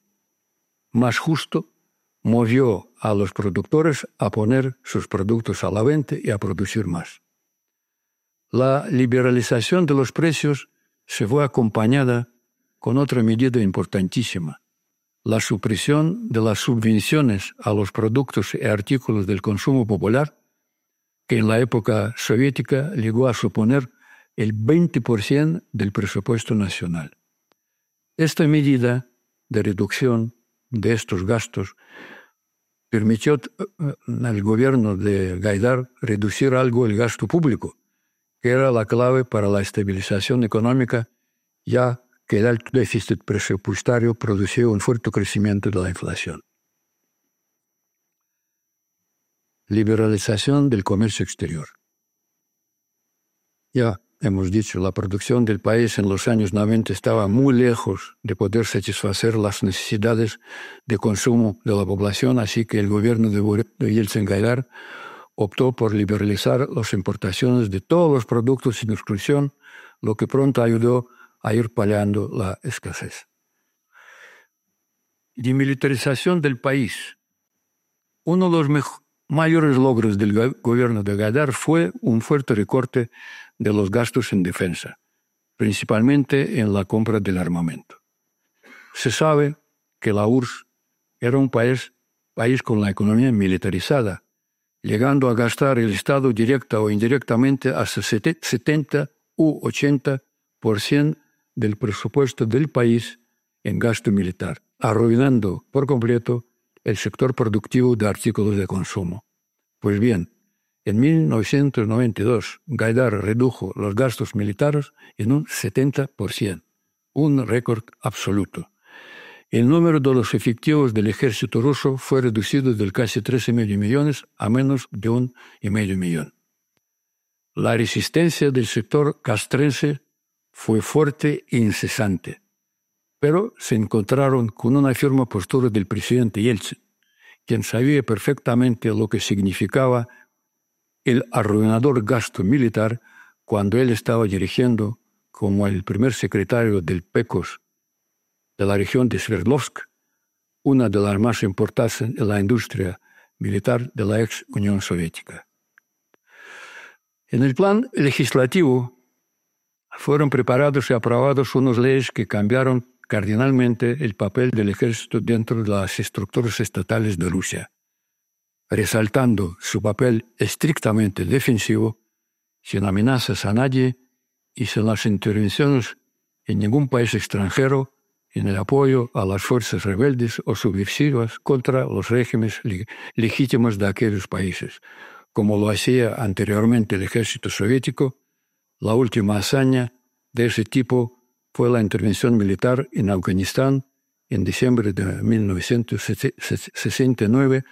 más justo movió a los productores a poner sus productos a la venta y a producir más. La liberalización de los precios se fue acompañada con otra medida importantísima, la supresión de las subvenciones a los productos y artículos del consumo popular, que en la época soviética llegó a suponer el 20% del presupuesto nacional. Esta medida de reducción de estos gastos permitió al gobierno de Gaidar reducir algo el gasto público, que era la clave para la estabilización económica, ya que el alto déficit presupuestario producía un fuerte crecimiento de la inflación. Liberalización del comercio exterior. Ya hemos dicho, la producción del país en los años 90 estaba muy lejos de poder satisfacer las necesidades de consumo de la población, así que el gobierno de Yeltsin Gaidar optó por liberalizar las importaciones de todos los productos sin exclusión, lo que pronto ayudó a ir paliando la escasez. Demilitarización del país. Uno de los mayores logros del gobierno de Gaidar fue un fuerte recorte de los gastos en defensa, principalmente en la compra del armamento. Se sabe que la URSS era un país con la economía militarizada, llegando a gastar el Estado directa o indirectamente hasta 70 u 80% del presupuesto del país en gasto militar, arruinando por completo el sector productivo de artículos de consumo. Pues bien, en 1992, Gaidar redujo los gastos militares en un 70%, un récord absoluto. El número de los efectivos del ejército ruso fue reducido de casi 13,5 millones a menos de 1,5 millón. La resistencia del sector castrense fue fuerte e incesante, pero se encontraron con una firme postura del presidente Yeltsin, quien sabía perfectamente lo que significaba el arruinador gasto militar cuando él estaba dirigiendo como el primer secretario del PECOS de la región de Sverdlovsk, una de las más importantes en la industria militar de la ex Unión Soviética. En el plan legislativo fueron preparados y aprobados unas leyes que cambiaron cardinalmente el papel del ejército dentro de las estructuras estatales de Rusia, resaltando su papel estrictamente defensivo, sin amenazas a nadie y sin las intervenciones en ningún país extranjero en el apoyo a las fuerzas rebeldes o subversivas contra los regímenes legítimos de aquellos países, como lo hacía anteriormente el ejército soviético. La última hazaña de ese tipo fue la intervención militar en Afganistán en diciembre de 1969,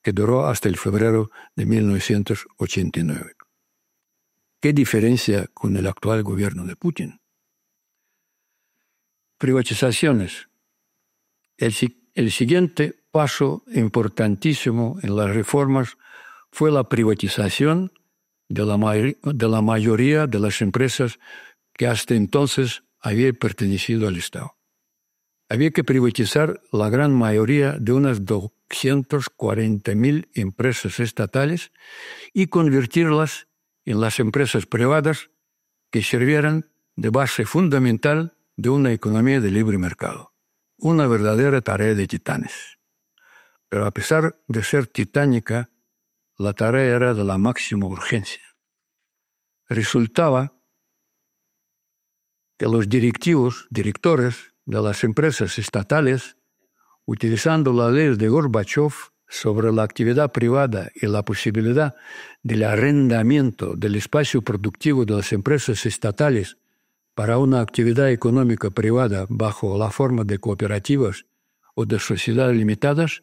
que duró hasta el febrero de 1989. ¿Qué diferencia con el actual gobierno de Putin? Privatizaciones. El siguiente paso importantísimo en las reformas fue la privatización de la mayoría de las empresas que hasta entonces habían pertenecido al Estado. Había que privatizar la gran mayoría de unas 240,000 empresas estatales y convertirlas en las empresas privadas que sirvieran de base fundamental de una economía de libre mercado. Una verdadera tarea de titanes. Pero a pesar de ser titánica, la tarea era de la máxima urgencia. Resultaba que los directores de las empresas estatales, utilizando la ley de Gorbachov sobre la actividad privada y la posibilidad del arrendamiento del espacio productivo de las empresas estatales para una actividad económica privada bajo la forma de cooperativas o de sociedades limitadas,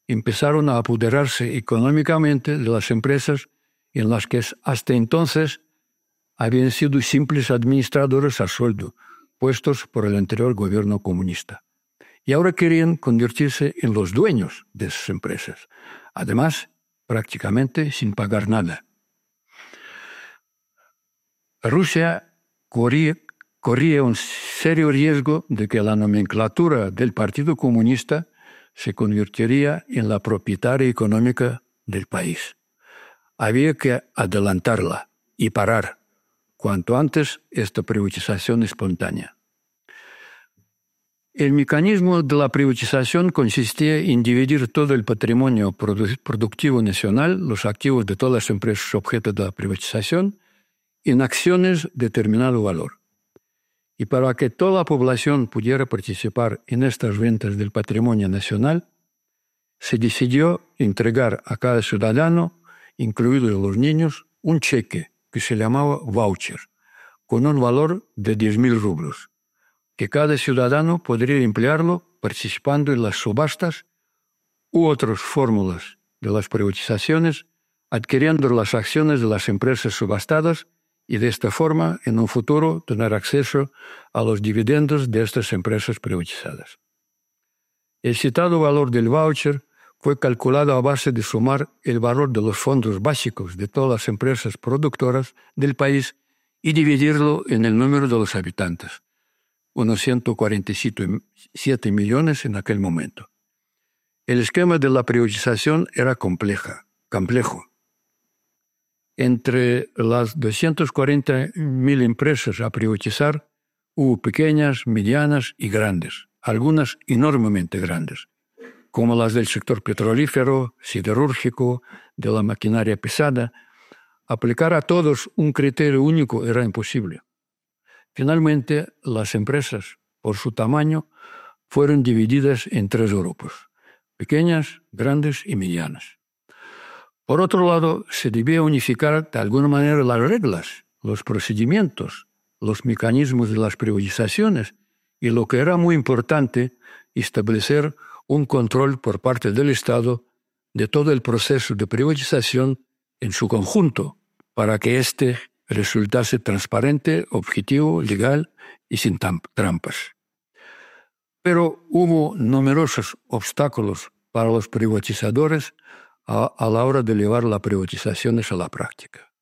empezaron a apoderarse económicamente de las empresas en las que hasta entonces habían sido simples administradores a sueldo, puestos por el anterior gobierno comunista. Y ahora querían convertirse en los dueños de esas empresas, además, prácticamente sin pagar nada. Rusia corría un serio riesgo de que la nomenclatura del Partido Comunista se convertiría en la propietaria económica del país. Había que adelantarla y parar cuanto antes esta privatización espontánea. El mecanismo de la privatización consistía en dividir todo el patrimonio productivo nacional, los activos de todas las empresas objeto de la privatización, en acciones de determinado valor. Y para que toda la población pudiera participar en estas ventas del patrimonio nacional, se decidió entregar a cada ciudadano, incluidos los niños, un cheque que se llamaba voucher, con un valor de 10.000 rublos, que cada ciudadano podría emplearlo participando en las subastas u otras fórmulas de las privatizaciones, adquiriendo las acciones de las empresas subastadas y de esta forma, en un futuro, tener acceso a los dividendos de estas empresas privatizadas. El citado valor del voucher fue calculado a base de sumar el valor de los fondos básicos de todas las empresas productoras del país y dividirlo en el número de los habitantes, unos 147 millones en aquel momento. El esquema de la privatización era complejo. Entre las 240.000 empresas a privatizar, hubo pequeñas, medianas y grandes, algunas enormemente grandes, como las del sector petrolífero, siderúrgico, de la maquinaria pesada. Aplicar a todos un criterio único era imposible. Finalmente, las empresas, por su tamaño, fueron divididas en 3 grupos: pequeñas, grandes y medianas. Por otro lado, se debía unificar de alguna manera las reglas, los procedimientos, los mecanismos de las privatizaciones y, lo que era muy importante, establecer un control por parte del Estado de todo el proceso de privatización en su conjunto, para que éste resultase transparente, objetivo, legal y sin trampas. Pero hubo numerosos obstáculos para los privatizadores a la hora de llevar las privatizaciones a la práctica.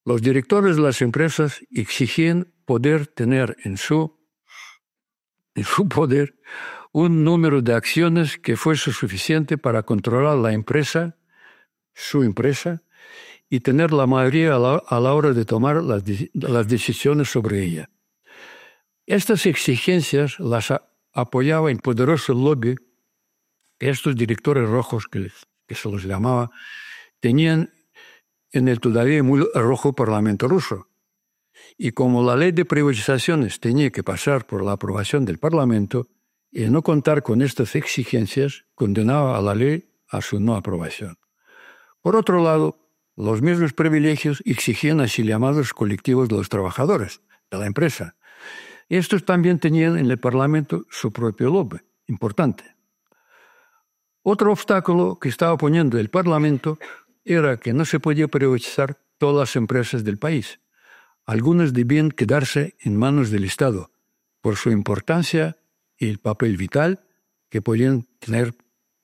Los directores de las empresas exigían poder tener en su poder un número de acciones que fuese suficiente para controlar la empresa, su empresa, y tener la mayoría a la hora de tomar las decisiones sobre ella. Estas exigencias las apoyaba el poderoso lobby que estos directores rojos, que se los llamaba, tenían en el todavía muy rojo Parlamento ruso. Y como la ley de privatizaciones tenía que pasar por la aprobación del Parlamento, el no contar con estas exigencias condenaba a la ley a su no aprobación. Por otro lado, los mismos privilegios exigían así llamados colectivos de los trabajadores de la empresa. Estos también tenían en el Parlamento su propio lobby, importante. Otro obstáculo que estaba poniendo el Parlamento era que no se podía privatizar todas las empresas del país. Algunas debían quedarse en manos del Estado por su importancia y el papel vital que podían tener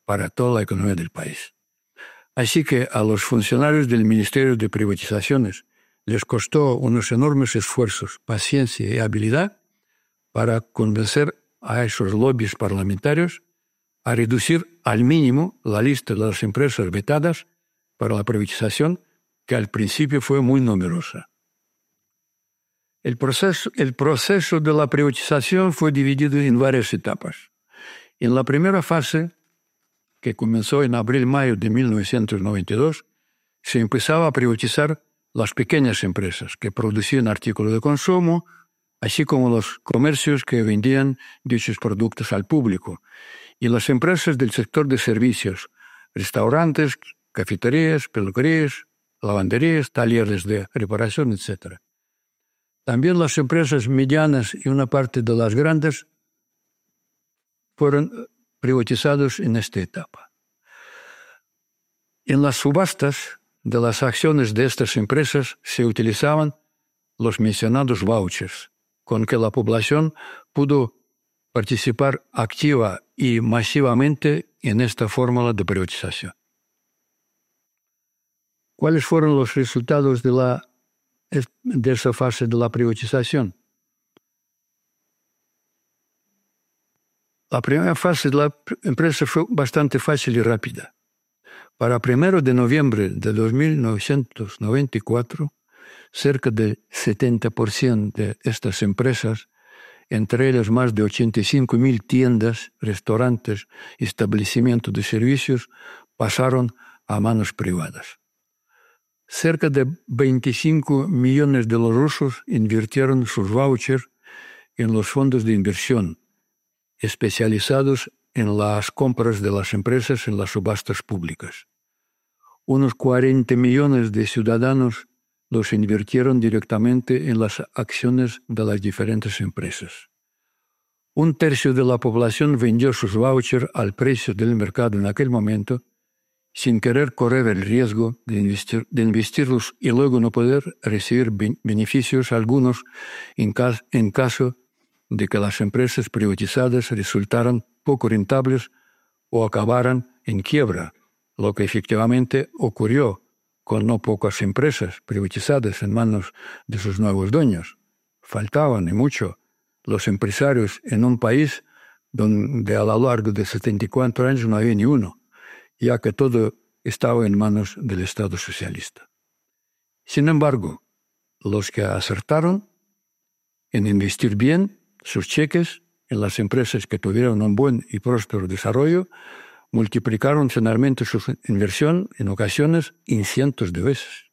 para toda la economía del país. Así que a los funcionarios del Ministerio de Privatizaciones les costó unos enormes esfuerzos, paciencia y habilidad para convencer a esos lobbies parlamentarios a reducir al mínimo la lista de las empresas vetadas para la privatización, que al principio fue muy numerosa. El proceso de la privatización fue dividido en varias etapas. En la primera fase, que comenzó en abril-mayo de 1992, se empezaba a privatizar las pequeñas empresas que producían artículos de consumo, así como los comercios que vendían dichos productos al público, y las empresas del sector de servicios, restaurantes, cafeterías, peluquerías, lavanderías, talleres de reparación, etc. También las empresas medianas y una parte de las grandes fueron privatizados en esta etapa. En las subastas de las acciones de estas empresas se utilizaban los mencionados vouchers, con que la población pudo participar activa y masivamente en esta fórmula de privatización. ¿Cuáles fueron los resultados de esa fase de la privatización? La primera fase de la empresa fue bastante fácil y rápida. Para 1 de noviembre de 1994, cerca del 70% de estas empresas, entre ellas más de 85.000 tiendas, restaurantes y establecimientos de servicios, pasaron a manos privadas. Cerca de 25 millones de los rusos invirtieron sus vouchers en los fondos de inversión, especializados en las compras de las empresas en las subastas públicas. Unos 40 millones de ciudadanos los invirtieron directamente en las acciones de las diferentes empresas. Un tercio de la población vendió sus vouchers al precio del mercado en aquel momento, sin querer correr el riesgo de investirlos y luego no poder recibir beneficios algunos en caso de que las empresas privatizadas resultaran poco rentables o acabaran en quiebra, lo que efectivamente ocurrió con no pocas empresas privatizadas en manos de sus nuevos dueños. Faltaban, y mucho, los empresarios en un país donde a lo largo de 74 años no había ni uno, ya que todo estaba en manos del Estado socialista. Sin embargo, los que acertaron en investir bien sus cheques en las empresas que tuvieron un buen y próspero desarrollo, multiplicaron finalmente su inversión en ocasiones en cientos de veces.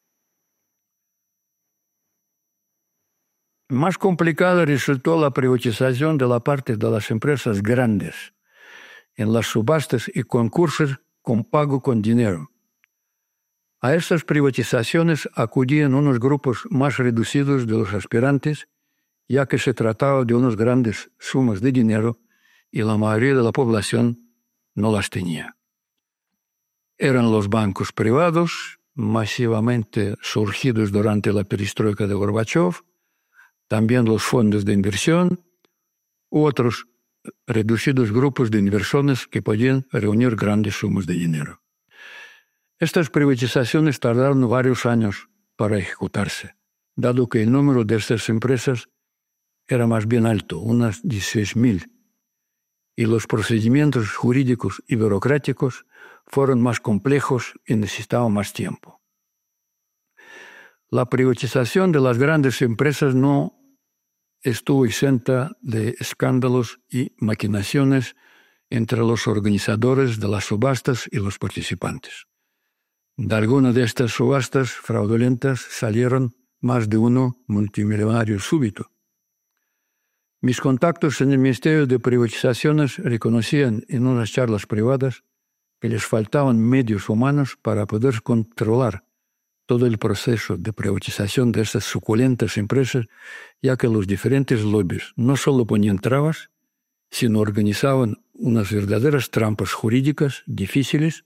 Más complicada resultó la privatización de la parte de las empresas grandes, en las subastas y concursos con pago con dinero. A estas privatizaciones acudían unos grupos más reducidos de los aspirantes, ya que se trataba de unas grandes sumas de dinero y la mayoría de la población no las tenía. Eran los bancos privados, masivamente surgidos durante la perestroika de Gorbachev, también los fondos de inversión u otros reducidos grupos de inversiones que podían reunir grandes sumas de dinero. Estas privatizaciones tardaron varios años para ejecutarse, dado que el número de estas empresas era más bien alto, unas 16.000, y los procedimientos jurídicos y burocráticos fueron más complejos y necesitaban más tiempo. La privatización de las grandes empresas no estuvo exenta de escándalos y maquinaciones entre los organizadores de las subastas y los participantes. De alguna de estas subastas fraudulentas salieron más de uno multimillonario súbito. Mis contactos en el Ministerio de Privatizaciones reconocían en unas charlas privadas que les faltaban medios humanos para poder controlar todo el proceso de privatización de estas suculentas empresas, ya que los diferentes lobbies no solo ponían trabas, sino organizaban unas verdaderas trampas jurídicas difíciles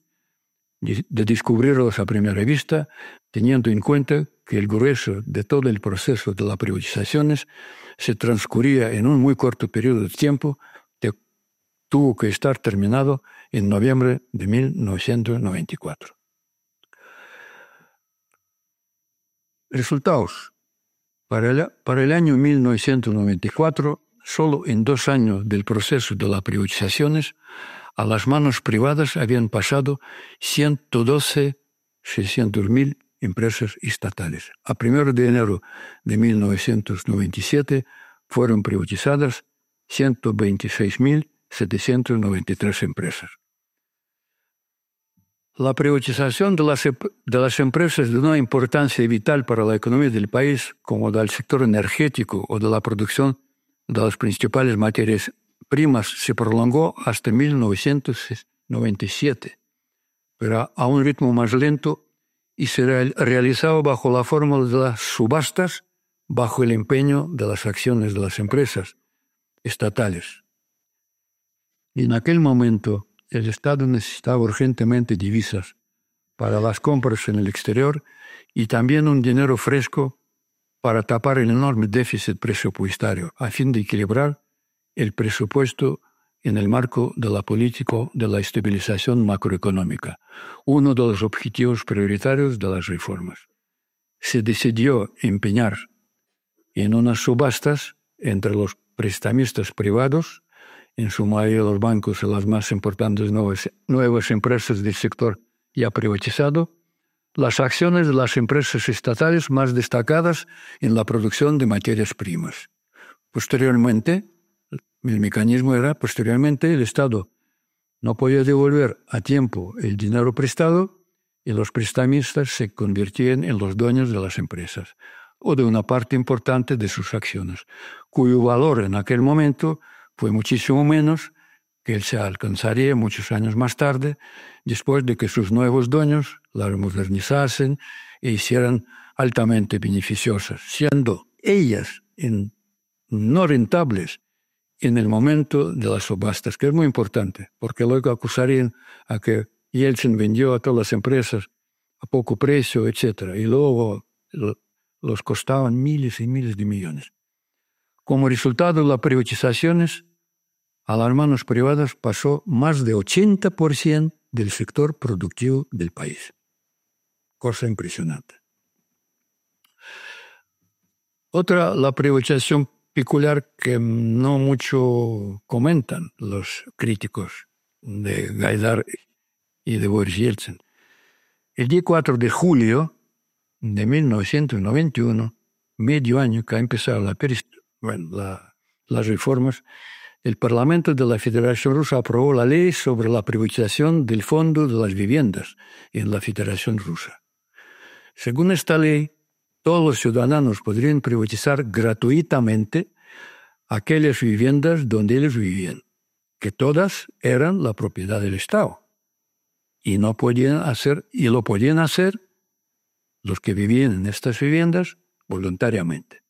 de descubrirlas a primera vista, teniendo en cuenta que el grueso de todo el proceso de las privatizaciones se transcurría en un muy corto periodo de tiempo que tuvo que estar terminado en noviembre de 1994. Resultados. Para el año 1994, solo en 2 años del proceso de las privatizaciones, a las manos privadas habían pasado 600.000 empresas estatales. A 1 de enero de 1997 fueron privatizadas 126.793 empresas. La privatización de las empresas de una importancia vital para la economía del país, como del sector energético o de la producción de las principales materias primas, se prolongó hasta 1997, pero a un ritmo más lento y se realizaba bajo la fórmula de las subastas, bajo el empeño de las acciones de las empresas estatales. Y en aquel momento, el Estado necesitaba urgentemente divisas para las compras en el exterior y también un dinero fresco para tapar el enorme déficit presupuestario, a fin de equilibrar el presupuesto en el marco de la política de la estabilización macroeconómica, uno de los objetivos prioritarios de las reformas. Se decidió empeñar en unas subastas entre los prestamistas privados, en su mayoría los bancos y las más importantes nuevas empresas del sector ya privatizado, las acciones de las empresas estatales más destacadas en la producción de materias primas. Posteriormente, el mecanismo era, el Estado no podía devolver a tiempo el dinero prestado y los prestamistas se convertían en los dueños de las empresas o de una parte importante de sus acciones, cuyo valor en aquel momento fue muchísimo menos que él se alcanzaría muchos años más tarde, después de que sus nuevos dueños las modernizasen e hicieran altamente beneficiosas, siendo ellas no rentables en el momento de las subastas, que es muy importante, porque luego acusarían a que Yeltsin vendió a todas las empresas a poco precio, etc., y luego los costaban miles y miles de millones. Como resultado de las privatizaciones, a las manos privadas pasó más de 80% del sector productivo del país. Cosa impresionante. Otra, la privatización peculiar que no mucho comentan los críticos de Gaidar y de Boris Yeltsin. El día 4 de julio de 1991, medio año que ha empezado las reformas, el Parlamento de la Federación Rusa aprobó la ley sobre la privatización del Fondo de las Viviendas en la Federación Rusa. Según esta ley, todos los ciudadanos podrían privatizar gratuitamente aquellas viviendas donde ellos vivían, que todas eran la propiedad del Estado. Y lo podían hacer los que vivían en estas viviendas voluntariamente.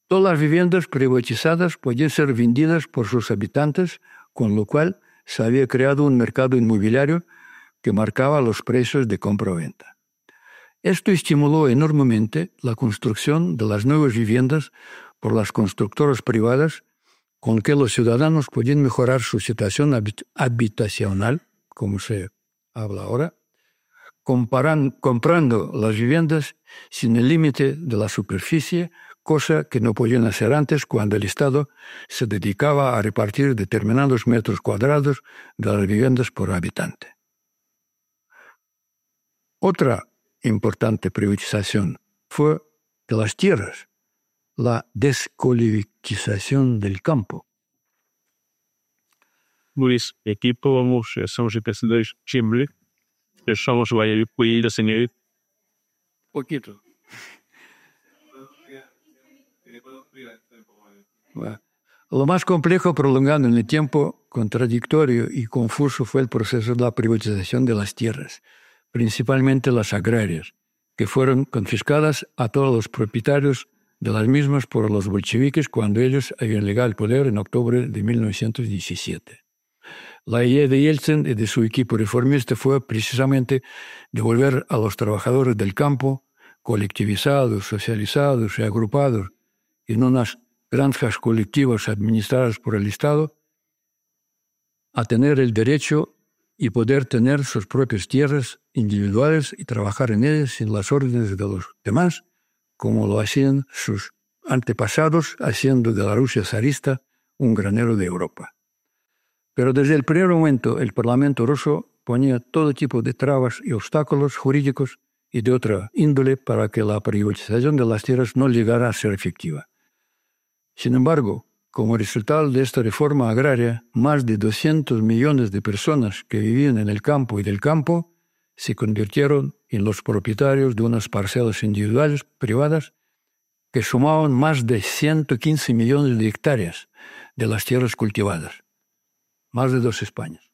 Todas las viviendas privatizadas podían ser vendidas por sus habitantes, con lo cual se había creado un mercado inmobiliario que marcaba los precios de compra-venta. Esto estimuló enormemente la construcción de las nuevas viviendas por las constructoras privadas, con que los ciudadanos podían mejorar su situación habitacional, como se habla ahora, comprando las viviendas sin el límite de la superficie, cosa que no podían hacer antes cuando el Estado se dedicaba a repartir determinados metros cuadrados de las viviendas por habitante. Otra importante privatización fue de las tierras, la descolectivización del campo. Luís, aqui são os pensadores sempre, somos o país assim. Poquito. Lo más complejo, prolongado en el tiempo, contradictorio y confuso fue el proceso de la privatización de las tierras, principalmente las agrarias, que fueron confiscadas a todos los propietarios de las mismas por los bolcheviques cuando ellos habían llegado al poder en octubre de 1917. La idea de Yeltsin y de su equipo reformista fue precisamente devolver a los trabajadores del campo, colectivizados, socializados y agrupados en unas granjas colectivas administradas por el Estado, a tener el derecho y poder tener sus propias tierras individuales y trabajar en ellas sin las órdenes de los demás, como lo hacían sus antepasados, haciendo de la Rusia zarista un granero de Europa. Pero desde el primer momento el Parlamento ruso ponía todo tipo de trabas y obstáculos jurídicos y de otra índole para que la privatización de las tierras no llegara a ser efectiva. Sin embargo, como resultado de esta reforma agraria, más de 200 millones de personas que vivían en el campo y del campo se convirtieron en los propietarios de unas parcelas individuales privadas que sumaban más de 115 millones de hectáreas de las tierras cultivadas, más de 2 Españas.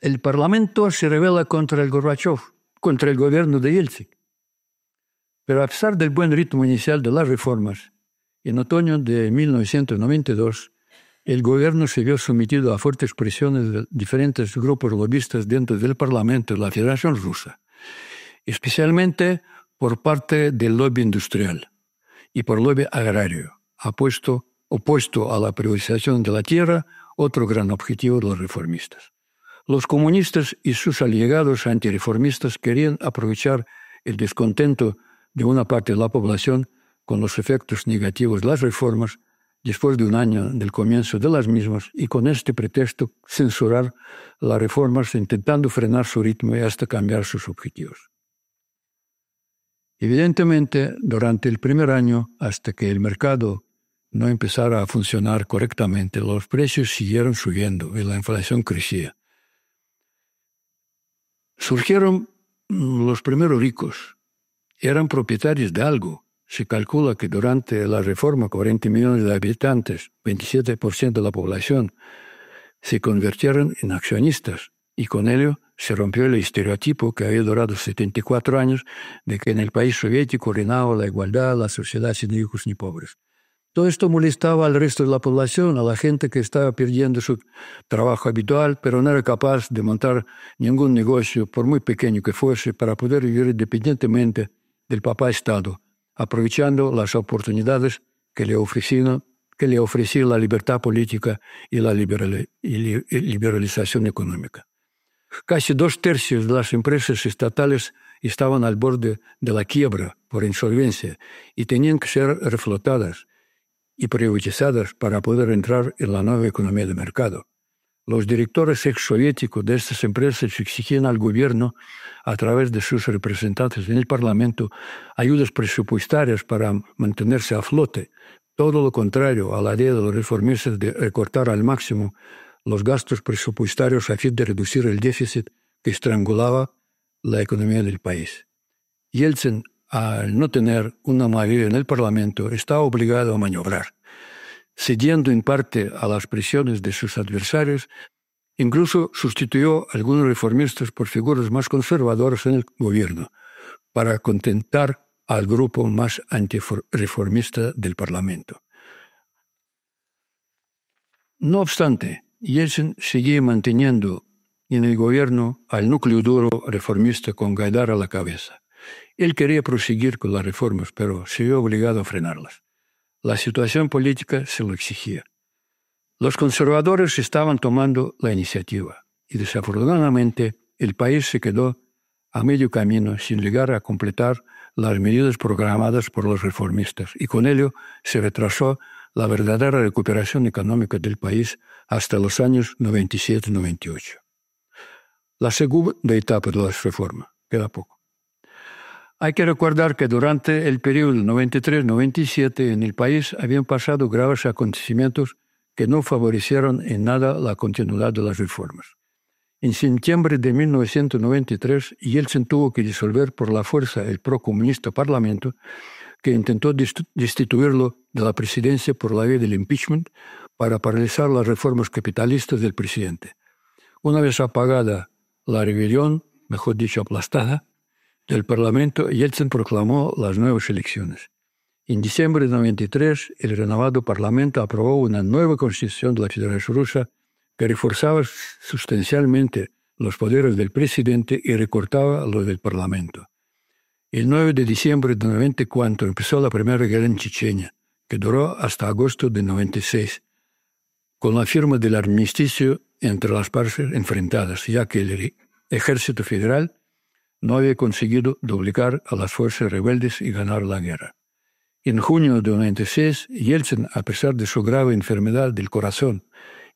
El Parlamento se rebela contra el Gorbachov, contra el gobierno de Yeltsin. Pero a pesar del buen ritmo inicial de las reformas, en otoño de 1992, el gobierno se vio sometido a fuertes presiones de diferentes grupos lobistas dentro del Parlamento de la Federación Rusa, especialmente por parte del lobby industrial y por el lobby agrario, opuesto a la privatización de la tierra, otro gran objetivo de los reformistas. Los comunistas y sus allegados antireformistas querían aprovechar el descontento de una parte de la población con los efectos negativos de las reformas después de un año del comienzo de las mismas y con este pretexto censurar las reformas intentando frenar su ritmo y hasta cambiar sus objetivos. Evidentemente, durante el primer año, hasta que el mercado no empezara a funcionar correctamente, los precios siguieron subiendo y la inflación crecía. Surgieron los primeros ricos. Eran propietarios de algo. Se calcula que durante la reforma 40 millones de habitantes, 27% de la población, se convirtieron en accionistas y con ello se rompió el estereotipo que había durado 74 años de que en el país soviético reinaba la igualdad, la sociedad sin ricos ni pobres. Todo esto molestaba al resto de la población, a la gente que estaba perdiendo su trabajo habitual, pero no era capaz de montar ningún negocio, por muy pequeño que fuese, para poder vivir independientemente del papá Estado, aprovechando las oportunidades que le ofrecía la libertad política y la liberalización económica. Casi 2/3 de las empresas estatales estaban al borde de la quiebra por insolvencia y tenían que ser reflotadas y privatizadas para poder entrar en la nueva economía de mercado. Los directores exsoviéticos de estas empresas exigían al gobierno, a través de sus representantes en el Parlamento, ayudas presupuestarias para mantenerse a flote, todo lo contrario a la idea de los reformistas de recortar al máximo los gastos presupuestarios a fin de reducir el déficit que estrangulaba la economía del país. Yeltsin, al no tener una mayoría en el Parlamento, estaba obligado a maniobrar, cediendo en parte a las presiones de sus adversarios. Incluso sustituyó a algunos reformistas por figuras más conservadoras en el gobierno, para contentar al grupo más antireformista del Parlamento. No obstante, Yeltsin seguía manteniendo en el gobierno al núcleo duro reformista con Gaidar a la cabeza. Él quería proseguir con las reformas, pero se vio obligado a frenarlas. La situación política se lo exigía. Los conservadores estaban tomando la iniciativa y desafortunadamente el país se quedó a medio camino sin llegar a completar las medidas programadas por los reformistas y con ello se retrasó la verdadera recuperación económica del país hasta los años 97-98. La segunda etapa de la reforma, queda poco. Hay que recordar que durante el periodo 93-97 en el país habían pasado graves acontecimientos que no favorecieron en nada la continuidad de las reformas. En septiembre de 1993, Yeltsin tuvo que disolver por la fuerza el procomunista Parlamento, que intentó destituirlo de la presidencia por la vía del impeachment para paralizar las reformas capitalistas del presidente. Una vez apagada la rebelión, mejor dicho aplastada, del Parlamento, Yeltsin proclamó las nuevas elecciones. En diciembre de 93, el renovado Parlamento aprobó una nueva constitución de la Federación Rusa que reforzaba sustancialmente los poderes del presidente y recortaba los del Parlamento. El 9 de diciembre de 94 empezó la Primera Guerra en Chechenia, que duró hasta agosto de 96, con la firma del armisticio entre las partes enfrentadas, ya que el ejército federal no había conseguido doblegar a las fuerzas rebeldes y ganar la guerra. En junio de 96, Yeltsin, a pesar de su grave enfermedad del corazón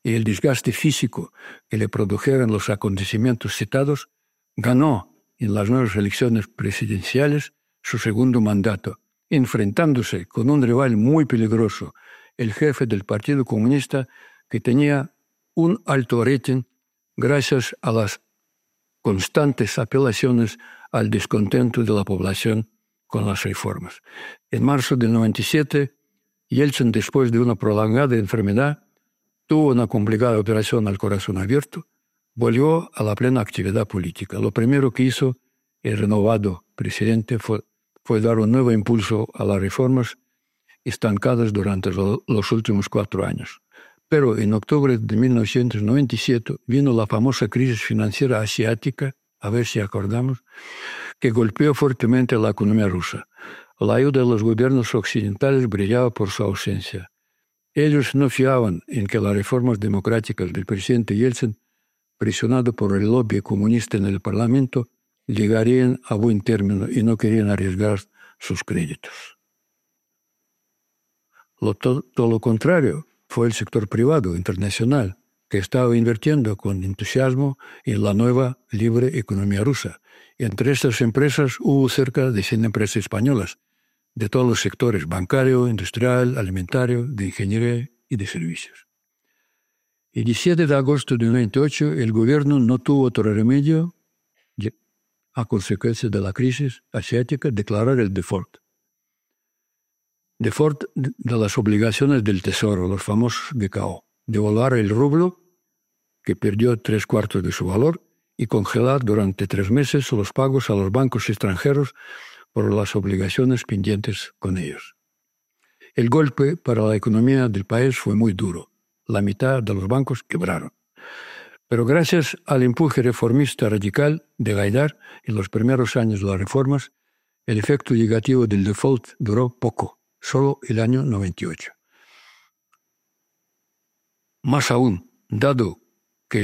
y el desgaste físico que le produjeron los acontecimientos citados, ganó en las nuevas elecciones presidenciales su segundo mandato, enfrentándose con un rival muy peligroso, el jefe del Partido Comunista, que tenía un alto rating gracias a las constantes apelaciones al descontento de la población con las reformas. En marzo del 97, Yeltsin, después de una prolongada enfermedad, tuvo una complicada operación al corazón abierto, volvió a la plena actividad política. Lo primero que hizo el renovado presidente fue dar un nuevo impulso a las reformas estancadas durante los últimos 4 años. Pero en octubre de 1997 vino la famosa crisis financiera asiática, a ver si acordamos, que golpeó fuertemente a la economía rusa. La ayuda de los gobiernos occidentales brillaba por su ausencia. Ellos no fiaban en que las reformas democráticas del presidente Yeltsin, presionado por el lobby comunista en el Parlamento, llegarían a buen término y no querían arriesgar sus créditos. Todo lo contrario fue el sector privado internacional, que estaba invirtiendo con entusiasmo en la nueva libre economía rusa. Entre estas empresas hubo cerca de 100 empresas españolas, de todos los sectores: bancario, industrial, alimentario, de ingeniería y de servicios. El 17 de agosto de 1998, el gobierno no tuvo otro remedio, a consecuencia de la crisis asiática, declarar el default. Default de las obligaciones del Tesoro, los famosos GKO. Devaluar el rublo, que perdió 3/4 de su valor, y congelar durante 3 meses los pagos a los bancos extranjeros por las obligaciones pendientes con ellos. El golpe para la economía del país fue muy duro. La mitad de los bancos quebraron. Pero gracias al empuje reformista radical de Gaidar en los primeros años de las reformas, el efecto negativo del default duró poco, solo el año 98. Más aún, dado que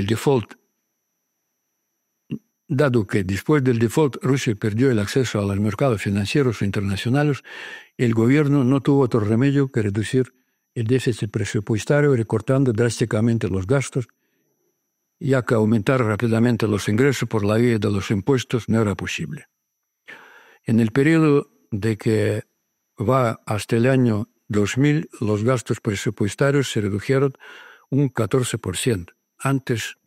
después del default Rusia perdió el acceso a los mercados financieros internacionales, el gobierno no tuvo otro remedio que reducir el déficit presupuestario recortando drásticamente los gastos, ya que aumentar rápidamente los ingresos por la vía de los impuestos no era posible. En el periodo de que va hasta el año 2000, los gastos presupuestarios se redujeron un 14%. Antes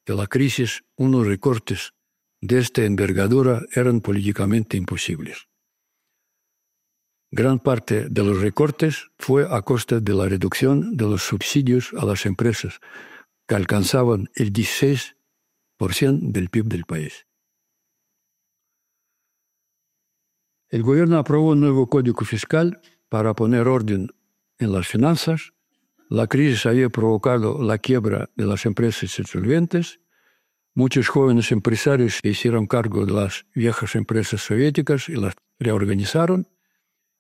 de la crisis, unos recortes de esta envergadura eran políticamente imposibles. Gran parte de los recortes fue a costa de la reducción de los subsidios a las empresas, que alcanzaban el 16% del PIB del país. El gobierno aprobó un nuevo código fiscal para poner orden en las finanzas. La crisis había provocado la quiebra de las empresas insolventes. Muchos jóvenes empresarios se hicieron cargo de las viejas empresas soviéticas y las reorganizaron.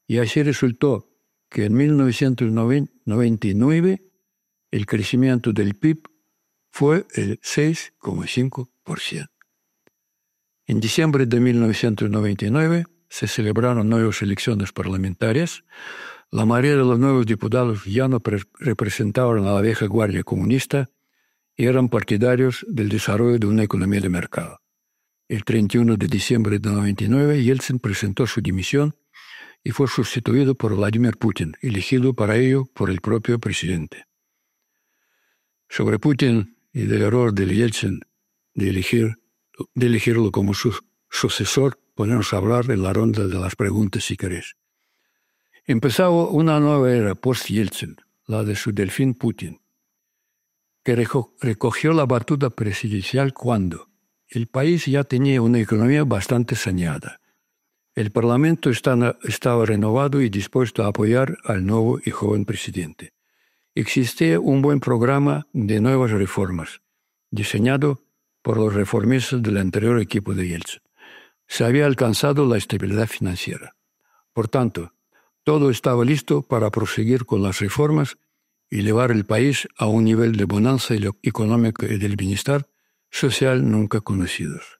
Y así resultó que en 1999 el crecimiento del PIB fue el 6,5%. En diciembre de 1999 se celebraron nuevas elecciones parlamentarias. La mayoría de los nuevos diputados ya no representaban a la vieja guardia comunista y eran partidarios del desarrollo de una economía de mercado. El 31 de diciembre de 1999, Yeltsin presentó su dimisión y fue sustituido por Vladimir Putin, elegido para ello por el propio presidente. Sobre Putin y del error de Yeltsin de elegirlo como su sucesor, podemos hablar en la ronda de las preguntas si queréis. Empezaba una nueva era post-Yeltsin, la de su delfín Putin, que recogió la batuta presidencial cuando el país ya tenía una economía bastante saneada. El Parlamento estaba renovado y dispuesto a apoyar al nuevo y joven presidente. Existía un buen programa de nuevas reformas, diseñado por los reformistas del anterior equipo de Yeltsin. Se había alcanzado la estabilidad financiera. Por tanto, todo estaba listo para proseguir con las reformas y llevar el país a un nivel de bonanza económica y del bienestar social nunca conocidos.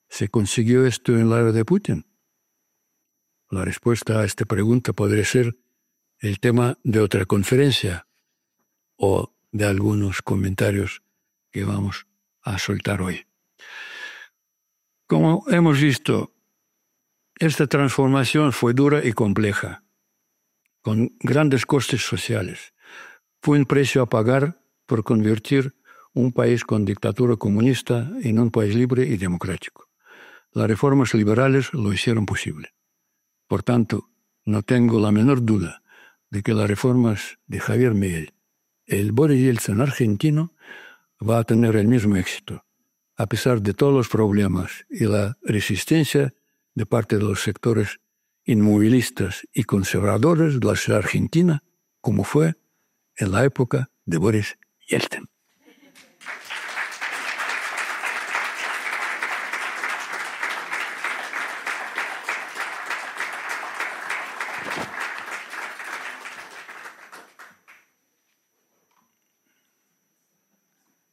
¿Se consiguió esto en la era de Putin? La respuesta a esta pregunta podría ser el tema de otra conferencia o de algunos comentarios que vamos a soltar hoy. Como hemos visto, esta transformación fue dura y compleja, con grandes costes sociales. Fue un precio a pagar por convertir un país con dictadura comunista en un país libre y democrático. Las reformas liberales lo hicieron posible. Por tanto, no tengo la menor duda de que las reformas de Javier Milei, el Boris Yeltsin argentino, va a tener el mismo éxito, a pesar de todos los problemas y la resistencia de parte de los sectores inmovilistas y conservadores de la sociedad argentina, como fue en la época de Boris Yeltsin.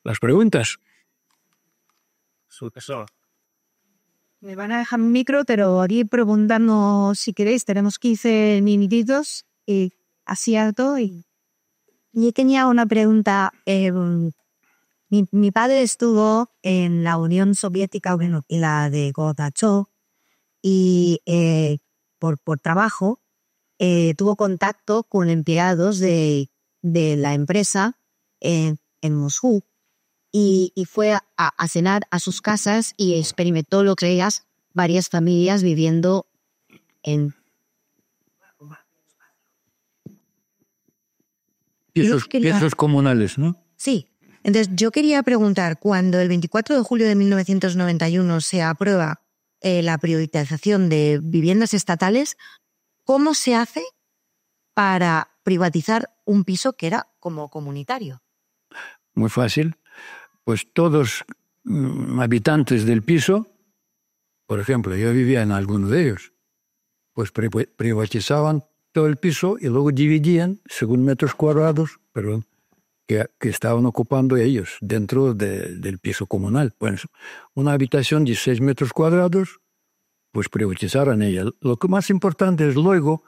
¿Las preguntas? Me van a dejar mi micro, pero aquí preguntando si queréis, tenemos 15 minutitos y así alto. Y yo tenía una pregunta. Mi padre estuvo en la Unión Soviética, bueno, y la de Gorbachev, y por trabajo tuvo contacto con empleados de la empresa en Moscú. Y fue a cenar a sus casas y experimentó lo que ellas, varias familias viviendo en pisos comunales, ¿no? Sí. Entonces, yo quería preguntar, cuando el 24 de julio de 1991 se aprueba la privatización de viviendas estatales, ¿cómo se hace para privatizar un piso que era como comunitario? Muy fácil. Pues todos habitantes del piso, por ejemplo, yo vivía en alguno de ellos, pues privatizaban todo el piso y luego dividían según metros cuadrados, perdón, que estaban ocupando ellos dentro del piso comunal. Bueno, una habitación de 6 metros cuadrados, pues privatizaron ella. Lo que más importante es luego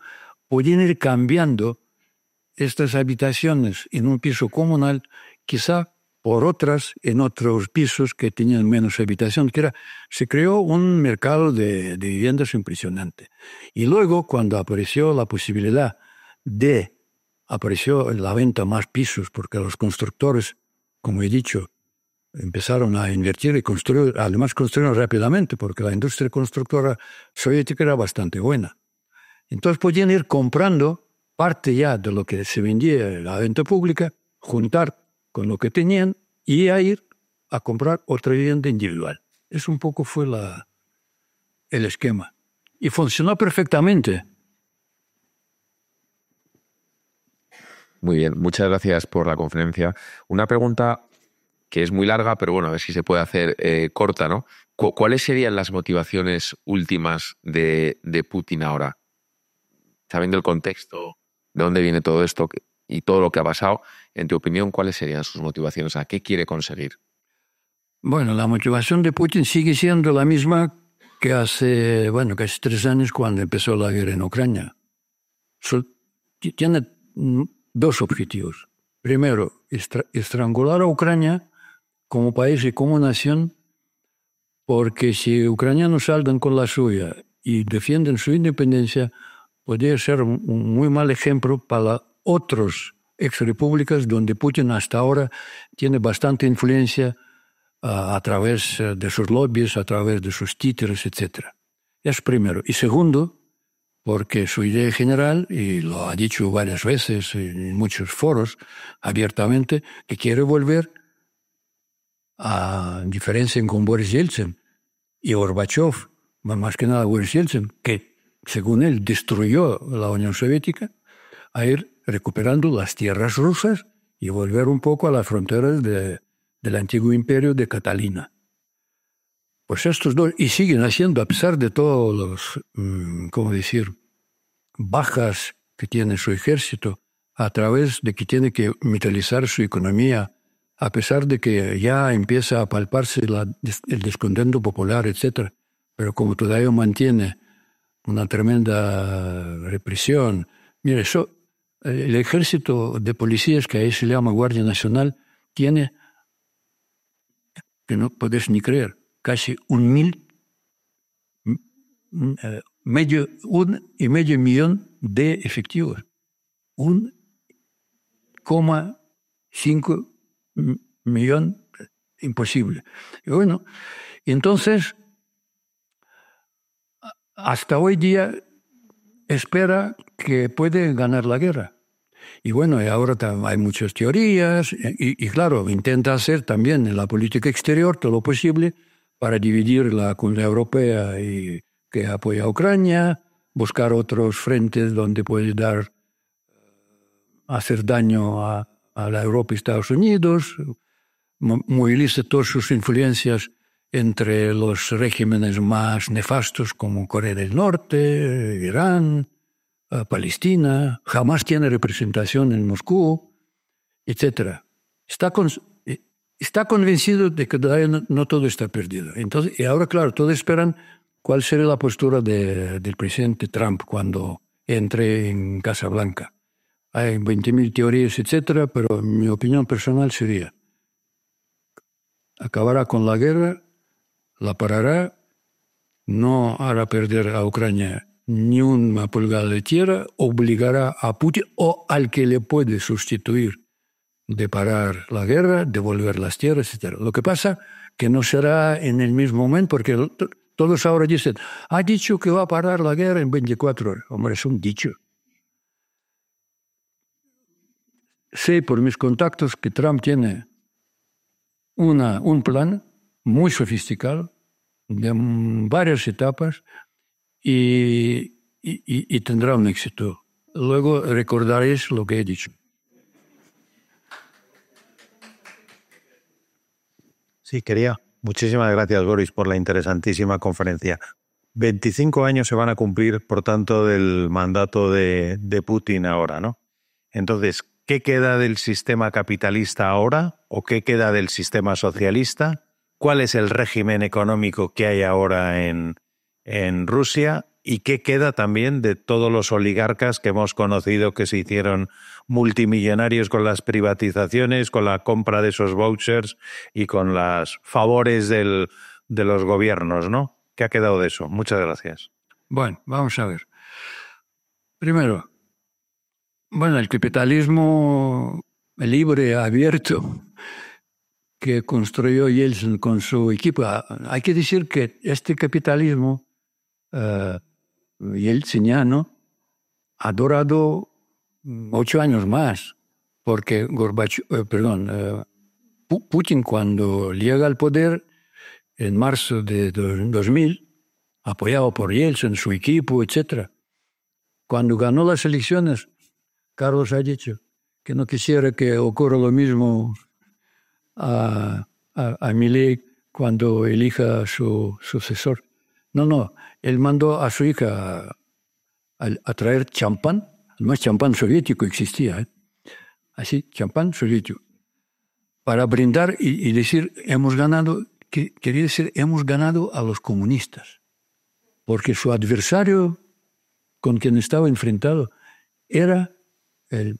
podían ir cambiando estas habitaciones en un piso comunal, quizá por otras en otros pisos que tenían menos habitación, se creó un mercado de viviendas impresionante. Y luego, cuando apareció la posibilidad apareció la venta más pisos, porque los constructores, como he dicho, empezaron a invertir y construir, además construyeron rápidamente, porque la industria constructora soviética era bastante buena. Entonces podían ir comprando parte ya de lo que se vendía en la venta pública, juntar con lo que tenían y a ir a comprar otra vivienda individual. Eso un poco fue el esquema. Y funcionó perfectamente. Muy bien, muchas gracias por la conferencia. Una pregunta que es muy larga, pero bueno, a ver si se puede hacer corta, ¿no? ¿Cuáles serían las motivaciones últimas de Putin ahora? Sabiendo el contexto, de dónde viene todo esto y todo lo que ha pasado, en tu opinión, ¿cuáles serían sus motivaciones? ¿A qué quiere conseguir? Bueno, la motivación de Putin sigue siendo la misma que hace, casi 3 años cuando empezó la guerra en Ucrania. Tiene 2 objetivos. Primero, estrangular a Ucrania como país y como nación, porque si ucranianos salgan con la suya y defienden su independencia, podría ser un muy mal ejemplo para otras exrepúblicas donde Putin hasta ahora tiene bastante influencia a través de sus lobbies, a través de sus títeres, etc. Es primero. Y segundo, porque su idea general, y lo ha dicho varias veces en muchos foros abiertamente, que quiere volver a diferencia con Boris Yeltsin y Gorbachev, más que nada Boris Yeltsin, que según él destruyó la Unión Soviética, a ir recuperando las tierras rusas y volver un poco a las fronteras del antiguo imperio de Catalina. Pues estos dos, y siguen haciendo, a pesar de todos los, bajas que tiene su ejército, a través de que tiene que militarizar su economía, a pesar de que ya empieza a palparse el descontento popular, etc. Pero como todavía mantiene una tremenda represión. Mire, el ejército de policías, que ahí se llama Guardia Nacional, tiene, que no podés ni creer, casi 1,5 millón de efectivos. 1,5 millón imposible. Y bueno, entonces, hasta hoy día espera que puede ganar la guerra. Y bueno, y ahora hay muchas teorías y claro, intenta hacer también en la política exterior todo lo posible para dividir la comunidad europea y que apoya a Ucrania, buscar otros frentes donde puede hacer daño a la Europa y Estados Unidos, moviliza todas sus influencias entre los regímenes más nefastos como Corea del Norte, Irán, Palestina, jamás tiene representación en Moscú, etc. Está convencido de que todavía no todo está perdido. Entonces, y ahora, claro, todos esperan cuál será la postura del presidente Trump cuando entre en Casa Blanca. Hay 20.000 teorías, etc., pero mi opinión personal sería: acabará con la guerra, la parará, no hará perder a Ucrania ni una pulgada de tierra, obligará a Putin o al que le puede sustituir de parar la guerra, devolver las tierras, etc. Lo que pasa que no será en el mismo momento, porque todos ahora dicen, ha dicho que va a parar la guerra en 24 horas. Hombre, es un dicho. Sé por mis contactos que Trump tiene un plan muy sofisticado, de varias etapas, y tendrá un éxito. Luego recordaréis lo que he dicho. Sí, quería. Muchísimas gracias, Boris, por la interesantísima conferencia. 25 años se van a cumplir, por tanto, del mandato de Putin ahora, ¿no? Entonces, ¿qué queda del sistema capitalista ahora o qué queda del sistema socialista? ¿Cuál es el régimen económico que hay ahora en Rusia? ¿Y qué queda también de todos los oligarcas que hemos conocido que se hicieron multimillonarios con las privatizaciones, con la compra de esos vouchers y con los favores de los gobiernos, ¿no? ¿Qué ha quedado de eso? Muchas gracias. Bueno, vamos a ver. Primero, el capitalismo libre, abierto, que construyó Yeltsin con su equipo. Hay que decir que este capitalismo yeltsiniano ha durado 8 años más, porque Putin, cuando llega al poder en marzo de 2000, apoyado por Yeltsin, su equipo, etc., cuando ganó las elecciones, Carlos ha dicho que no quisiera que ocurra lo mismo a Milei cuando elija a su sucesor. No, él mandó a su hija a traer champán, además champán soviético existía, así, champán soviético, para brindar y decir, hemos ganado, quería decir, hemos ganado a los comunistas, porque su adversario con quien estaba enfrentado era el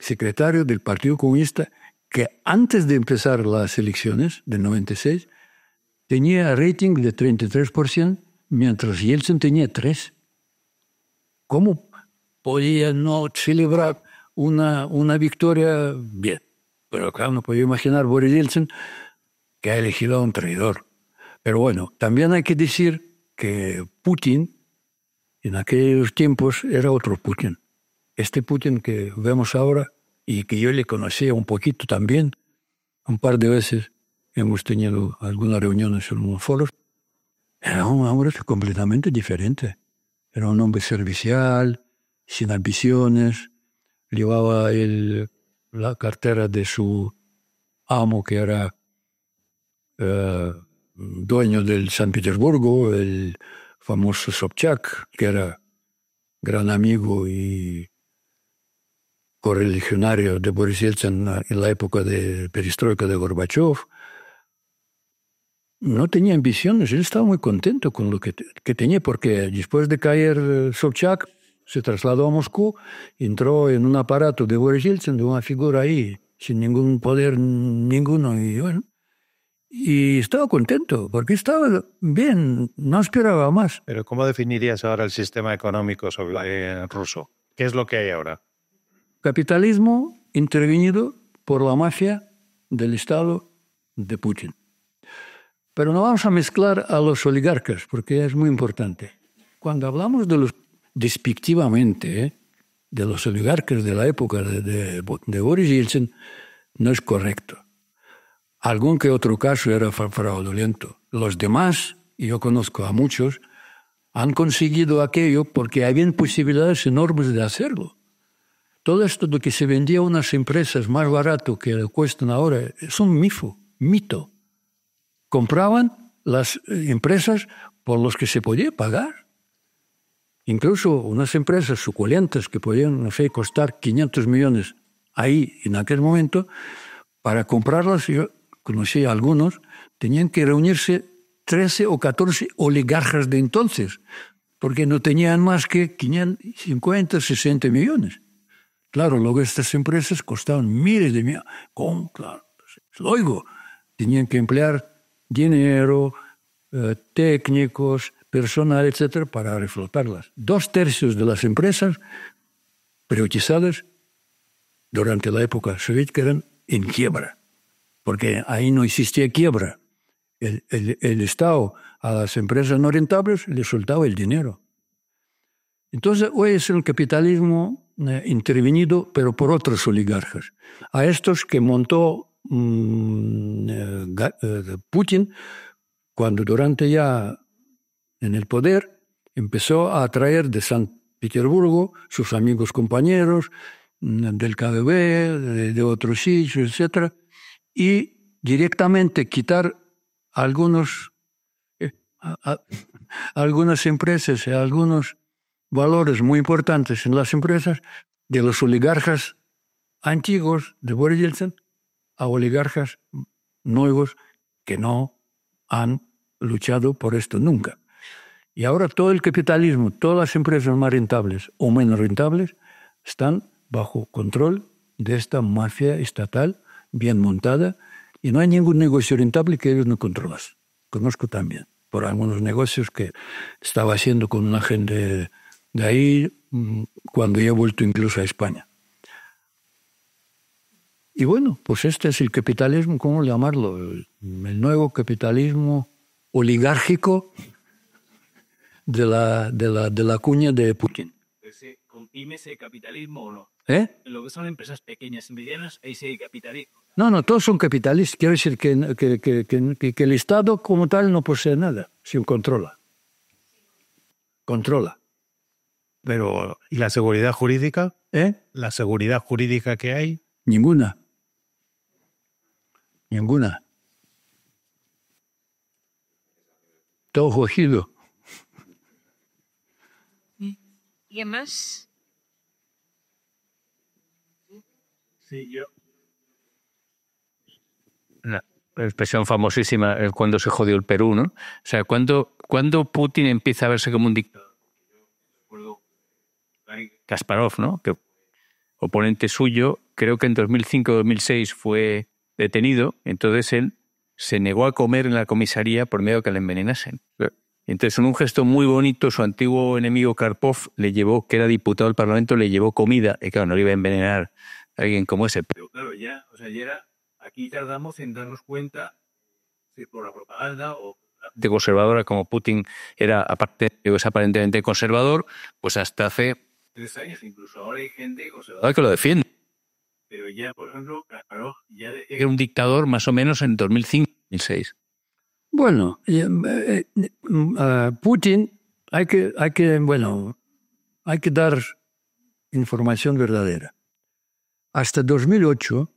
secretario del Partido Comunista, que antes de empezar las elecciones del 96 tenía rating de 33%, mientras Yeltsin tenía 3%. ¿Cómo podía no celebrar una victoria? Bien, pero claro, no podía imaginar Boris Yeltsin que ha elegido a un traidor. Pero bueno, también hay que decir que Putin en aquellos tiempos era otro Putin. Este Putin que vemos ahora y que yo le conocía un poquito también, un par de veces hemos tenido algunas reuniones en unos foros, era un hombre completamente diferente. Era un hombre servicial, sin ambiciones, llevaba la cartera de su amo, que era dueño del San Petersburgo, el famoso Sobchak, que era gran amigo y correligionario de Boris Yeltsin en la época de perestroika de Gorbachev. No tenía ambiciones, él estaba muy contento con lo que tenía, porque después de caer Sobchak se trasladó a Moscú, entró en un aparato de Boris Yeltsin, de una figura ahí, sin ningún poder ninguno, y bueno, y estaba contento, porque estaba bien, no esperaba más. Pero ¿cómo definirías ahora el sistema económico ruso? ¿Qué es lo que hay ahora? Capitalismo intervenido por la mafia del Estado de Putin. Pero no vamos a mezclar a los oligarcas, porque es muy importante. Cuando hablamos de los despectivamente, de los oligarcas de la época de Boris Yeltsin, no es correcto. Algún que otro caso era fraudulento. Los demás, y yo conozco a muchos, han conseguido aquello porque habían posibilidades enormes de hacerlo. Todo esto de que se vendía a unas empresas más barato que cuestan ahora es un mito. Compraban las empresas por los que se podía pagar. Incluso unas empresas suculentas que podían, no sé, costar 500 millones ahí en aquel momento, para comprarlas, yo conocí a algunos, tenían que reunirse 13 o 14 oligarcas de entonces, porque no tenían más que 50, 60 millones. Claro, luego estas empresas costaban miles de millones. ¿Cómo? Claro. Luego tenían que emplear dinero, técnicos, personal, etcétera, para reflotarlas. 2/3 de las empresas privatizadas durante la época soviética eran en quiebra, porque ahí no existía quiebra. El Estado a las empresas no rentables le soltaba el dinero. Entonces, hoy es el capitalismo intervenido, pero por otros oligarcas. A estos que montó Putin, cuando durante ya en el poder empezó a atraer de San Petersburgo sus amigos compañeros del KGB, de otros sitios, etc. Y directamente quitar algunas empresas y algunos valores muy importantes en las empresas de los oligarcas antiguos de Boris Yeltsin a oligarcas nuevos que no han luchado por esto nunca. Y ahora todo el capitalismo, todas las empresas más rentables o menos rentables están bajo control de esta mafia estatal bien montada y no hay ningún negocio rentable que ellos no controlen. Conozco también por algunos negocios que estaba haciendo con una gente de ahí cuando he vuelto incluso a España. Y bueno, pues este es el capitalismo, ¿cómo llamarlo? El nuevo capitalismo oligárquico de la cuña de Putin. ¿Comprime ese capitalismo o no? Lo que son empresas pequeñas y medianas, ese capitalismo. No, todos son capitalistas. Quiero decir que el Estado como tal no posee nada, si controla. Controla. Pero, ¿y la seguridad jurídica? ¿La seguridad jurídica que hay? Ninguna. Todo cogido. ¿Quién más? Sí, yo. La expresión famosísima es cuando se jodió el Perú, ¿no? O sea, cuando Putin empieza a verse como un dictador. Recuerdo Kasparov, ¿no? Que oponente suyo, creo que en 2005-2006 fue detenido, entonces él se negó a comer en la comisaría por miedo a que le envenenasen. Entonces, en un gesto muy bonito, su antiguo enemigo Karpov le llevó, que era diputado del Parlamento, le llevó comida, y claro, no le iba a envenenar a alguien como ese. Pero claro, ya era, aquí tardamos en darnos cuenta, si por la propaganda o de conservadora, como Putin era es aparentemente conservador, pues hasta hace 3 años, incluso ahora hay gente conservadora que lo defiende. Pero ya, por ejemplo, Kasparov ya decía que era un dictador más o menos en 2005-2006. Bueno, Putin hay que dar información verdadera. Hasta 2008,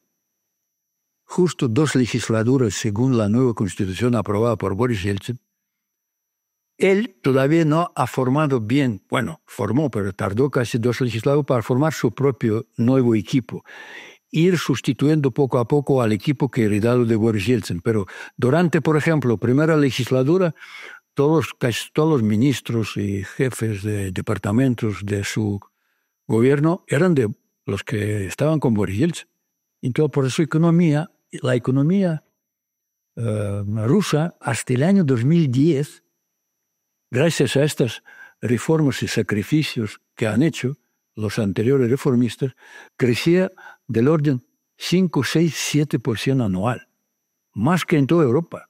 justo 2 legislaturas según la nueva constitución aprobada por Boris Yeltsin, él todavía no ha formado bien, formó, pero tardó casi 2 legislaturas para formar su propio nuevo equipo. Ir sustituyendo poco a poco al equipo que heredado de Boris Yeltsin. Pero durante, por ejemplo, primera legislatura, casi todos los ministros y jefes de departamentos de su gobierno eran de los que estaban con Boris Yeltsin. Entonces, por eso la economía rusa, hasta el año 2010, gracias a estas reformas y sacrificios que han hecho los anteriores reformistas, crecía del orden 5, 6, 7% anual. más que en toda Europa,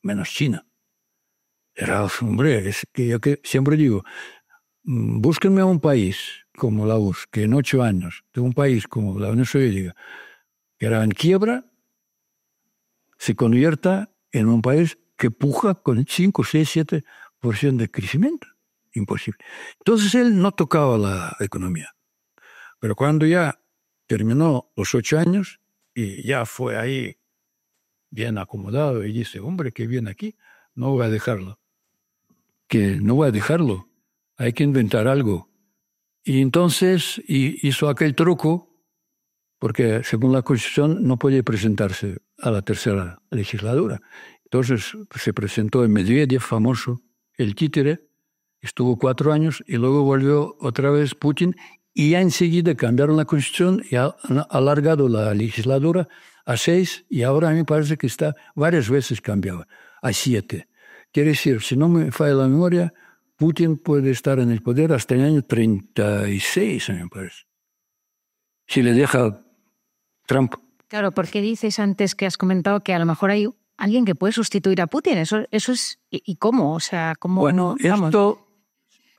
menos China. Era, hombre, es que yo que siempre digo, búsquenme un país como la URSS, que en 8 años, de un país como la Unión Soviética, que era en quiebra, se convierta en un país que puja con 5, 6, 7% de crecimiento. Imposible. Entonces él no tocaba la economía. Pero cuando ya terminó los 8 años y ya fue ahí bien acomodado y dice, hombre, qué bien aquí, no voy a dejarlo. Hay que inventar algo. Y entonces hizo aquel truco, porque según la Constitución no podía presentarse a la tercera legislatura. Entonces se presentó en Medvedev, famoso, el títere, estuvo 4 años y luego volvió otra vez Putin y ya enseguida cambiaron la Constitución y han alargado la legislatura a 6 y ahora a mí me parece que está varias veces cambiada a 7. Quiere decir, si no me falla la memoria, Putin puede estar en el poder hasta el año 36, me parece. Si le deja Trump. Claro, porque dices antes que has comentado que a lo mejor hay alguien que puede sustituir a Putin. Eso es... ¿Y cómo? O sea, ¿cómo? Bueno, vamos. esto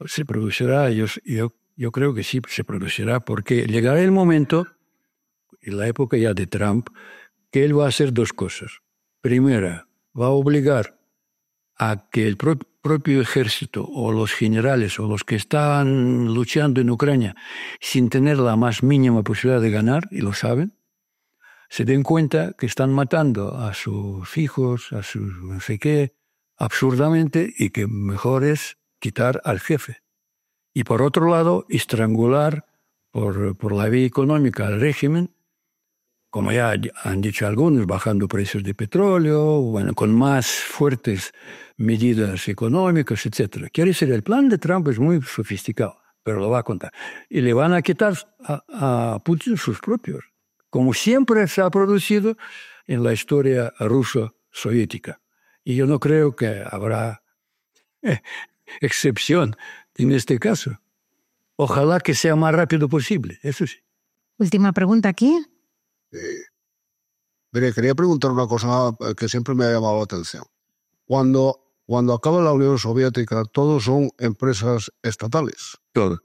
se producirá, yo creo que sí se producirá, porque llegará el momento, en la época ya de Trump, que él va a hacer 2 cosas. Primera, va a obligar a que el propio ejército o los generales o los que están luchando en Ucrania sin tener la más mínima posibilidad de ganar, y lo saben, se den cuenta que están matando a sus hijos, a sus no sé qué, absurdamente, y que mejor es quitar al jefe. Y por otro lado, estrangular por la vía económica al régimen, como ya han dicho algunos, bajando precios de petróleo, bueno, con más fuertes medidas económicas, etc. Quiere decir, el plan de Trump es muy sofisticado, pero lo va a contar. Y le van a quitar a Putin sus propios, como siempre se ha producido en la historia ruso-soviética. Y yo no creo que habrá excepción en este caso. Ojalá que sea más rápido posible, eso sí. Última pregunta aquí. Mire, quería preguntar una cosa que siempre me ha llamado la atención. Cuando acaba la Unión Soviética, todos son empresas estatales. Todo.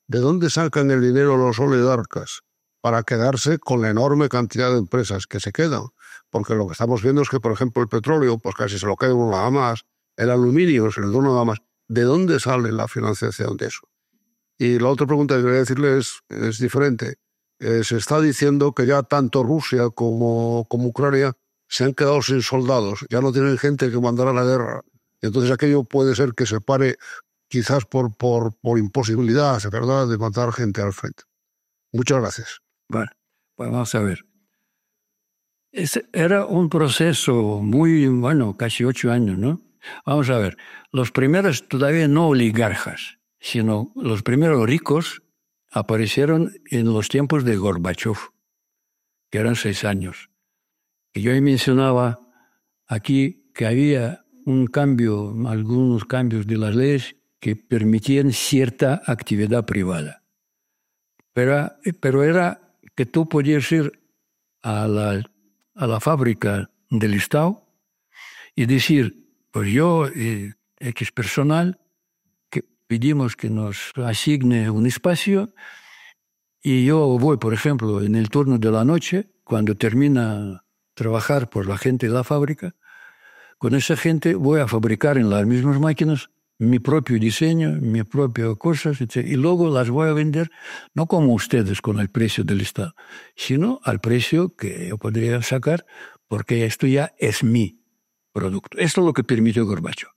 ¿De dónde sacan el dinero los oligarcas para quedarse con la enorme cantidad de empresas que se quedan? Porque lo que estamos viendo es que, por ejemplo, el petróleo, pues casi se lo queda uno nada más, el aluminio se le da uno nada más. ¿De dónde sale la financiación de eso? Y la otra pregunta que quería decirle es diferente. Se está diciendo que ya tanto Rusia como Ucrania se han quedado sin soldados, ya no tienen gente que mandar a la guerra. Entonces aquello puede ser que se pare quizás por imposibilidad, ¿verdad?, de mandar gente al frente. Muchas gracias. Bueno, pues vamos a ver. Era un proceso muy, casi 8 años, ¿no? Vamos a ver. Los primeros todavía no oligarcas, sino los primeros ricos aparecieron en los tiempos de Gorbachev, que eran 6 años. Y yo mencionaba aquí que había algunos cambios de las leyes que permitían cierta actividad privada. Pero era que tú podías ir a la fábrica del Estado y decir, pues yo, X personal, pedimos que nos asigne un espacio y yo voy, por ejemplo, en el turno de la noche, cuando termina trabajar por la gente de la fábrica, con esa gente voy a fabricar en las mismas máquinas mi propio diseño, mi propia cosas, etc. Y luego las voy a vender, no como ustedes con el precio del Estado, sino al precio que yo podría sacar, porque esto ya es mi producto. Esto es lo que permitió Gorbachev.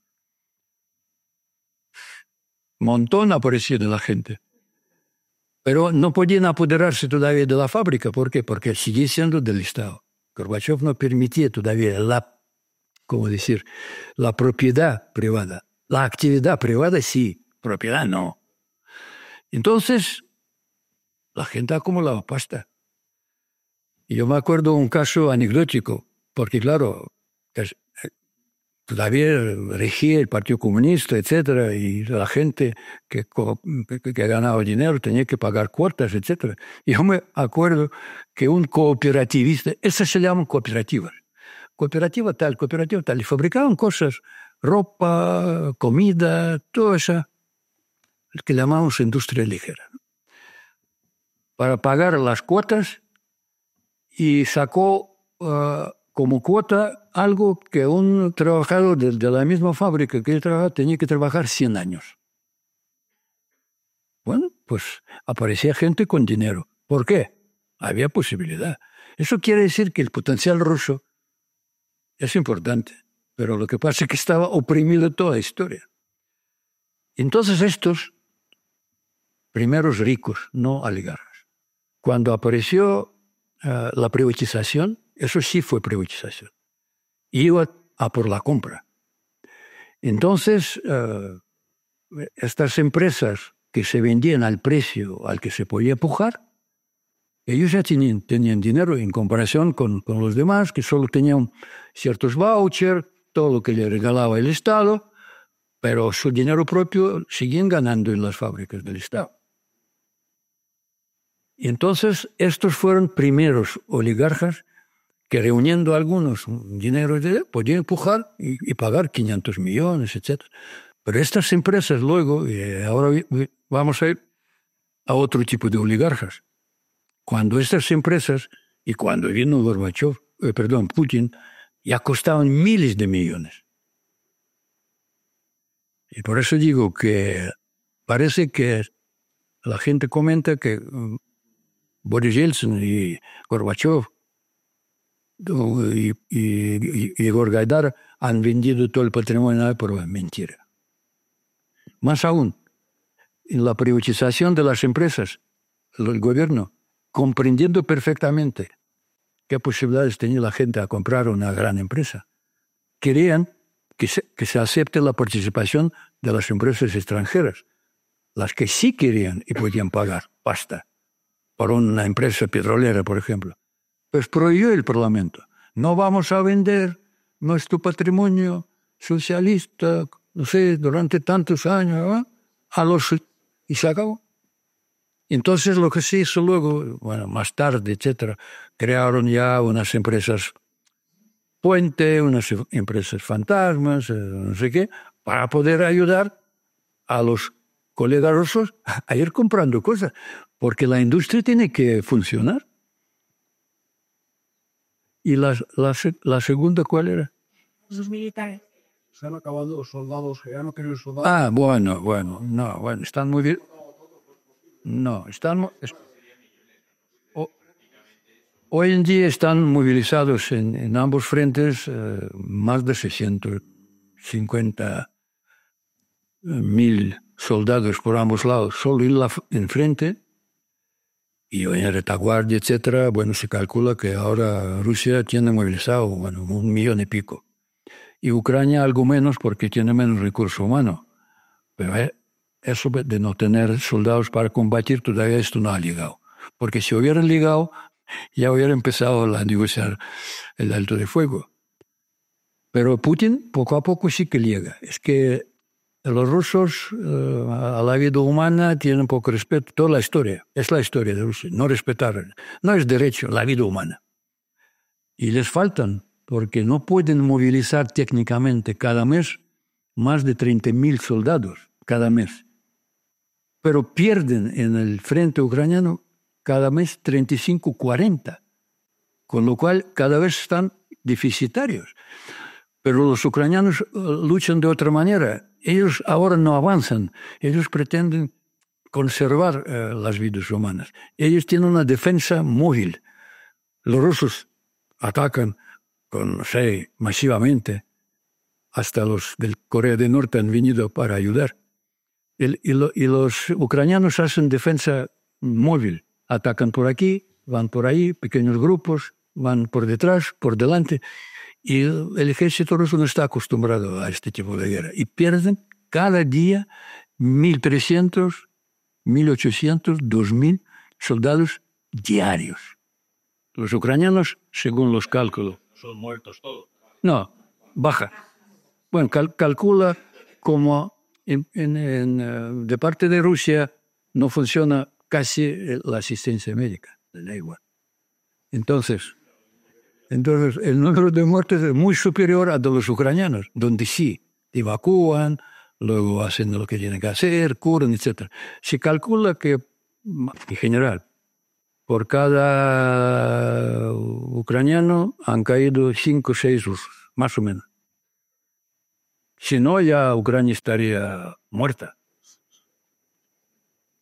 Montón apareció de la gente. Pero no podían apoderarse todavía de la fábrica. ¿Por qué? Porque sigue siendo del Estado. Gorbachev no permitía todavía la propiedad privada. La actividad privada sí, propiedad no. Entonces, la gente acumulaba pasta. Y yo me acuerdo un caso anecdótico, porque claro, todavía regía el Partido Comunista, etcétera, y la gente que ganaba dinero tenía que pagar cuotas, etcétera. Y yo me acuerdo que un cooperativista, esas se llaman cooperativas, cooperativa tal, y fabricaban cosas, ropa, comida, todo eso, que llamamos industria ligera, ¿no? Para pagar las cuotas, y sacó como cuota algo que un trabajador de la misma fábrica que él trabajaba tenía que trabajar 100 años. Bueno, pues aparecía gente con dinero. ¿Por qué? Había posibilidad. Eso quiere decir que el potencial ruso es importante, pero lo que pasa es que estaba oprimido toda la historia. Entonces estos primeros ricos, no oligarcas, cuando apareció la privatización, eso sí fue privatización, iba a por la compra. Entonces, estas empresas que se vendían al precio al que se podía pujar, ellos ya tenían dinero en comparación con los demás, que solo tenían ciertos vouchers, todo lo que le regalaba el Estado, pero su dinero propio seguían ganando en las fábricas del Estado. Y entonces estos fueron primeros oligarcas que, reuniendo algunos dineros, podían empujar y pagar 500 millones, etc. Pero estas empresas luego, y ahora vamos a ir a otro tipo de oligarcas. Cuando estas empresas, y cuando vino Putin, ya costaban miles de millones. Y por eso digo que parece que la gente comenta que Boris Yeltsin y Gorbachev y Igor Gaidar han vendido todo el patrimonio por mentira. Más aún, en la privatización de las empresas, el gobierno, comprendiendo perfectamente qué posibilidades tenía la gente a comprar una gran empresa, querían que se acepte la participación de las empresas extranjeras, las que sí querían y podían pagar pasta por una empresa petrolera, por ejemplo. Pues prohibió el Parlamento. No vamos a vender nuestro patrimonio socialista, no sé, durante tantos años, y se acabó. Entonces lo que se hizo luego, bueno, más tarde, etcétera, crearon ya unas empresas puente, unas empresas fantasmas, no sé qué, para poder ayudar a los colegas rusos a ir comprando cosas, porque la industria tiene que funcionar. ¿Y la segunda cuál era? Los militares. Se han acabado los soldados, que ya no quieren soldados. Bueno, están muy bien. No, hoy en día están movilizados en ambos frentes más de 650.000 soldados por ambos lados, solo en frente, y en retaguardia, etcétera. Bueno, se calcula que ahora Rusia tiene movilizado 1,5 millones. Y Ucrania algo menos porque tiene menos recurso humano. Pero eso de no tener soldados para combatir, todavía esto no ha llegado. Porque si hubieran llegado, ya hubiera empezado a negociar el alto de fuego. Pero Putin poco a poco sí que llega. Es que los rusos a la vida humana tienen poco respeto. Toda la historia, es la historia de Rusia. No respetar, no es derecho, la vida humana. Y les faltan, porque no pueden movilizar técnicamente cada mes más de 30.000 soldados cada mes. Pero pierden en el frente ucraniano cada mes 35, 40, con lo cual cada vez están deficitarios. Pero los ucranianos luchan de otra manera. Ellos ahora no avanzan, ellos pretenden conservar las vidas humanas. Ellos tienen una defensa móvil. Los rusos atacan masivamente. Hasta los de Corea del Norte han venido para ayudar. Y los ucranianos hacen defensa móvil. Atacan por aquí, van por ahí, pequeños grupos, van por detrás, por delante. Y el ejército ruso no está acostumbrado a este tipo de guerra. Y pierden cada día 1.300, 1.800, 2.000 soldados diarios. Los ucranianos, según los cálculos, Son muertos todos. no, baja. Bueno, calcula como de parte de Rusia no funciona casi la asistencia médica, da igual. Entonces, Entonces, el número de muertes es muy superior a de los ucranianos, donde sí evacúan, luego hacen lo que tienen que hacer, curan, etc. Se calcula que, en general, por cada ucraniano han caído 5 o 6 rusos, más o menos. Si no, ya Ucrania estaría muerta.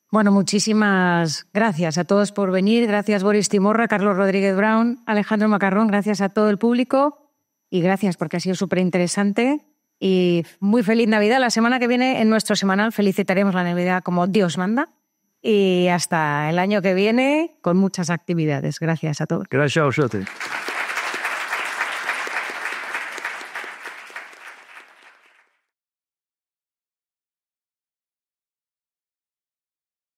Bueno, muchísimas gracias a todos por venir. Gracias Boris Timorra, Carlos Rodríguez Brown, Alejandro Macarrón. Gracias a todo el público y gracias porque ha sido súper interesante. Y muy feliz Navidad. La semana que viene en nuestro semanal felicitaremos la Navidad como Dios manda. Y hasta el año que viene con muchas actividades. Gracias a todos. Gracias a ustedes.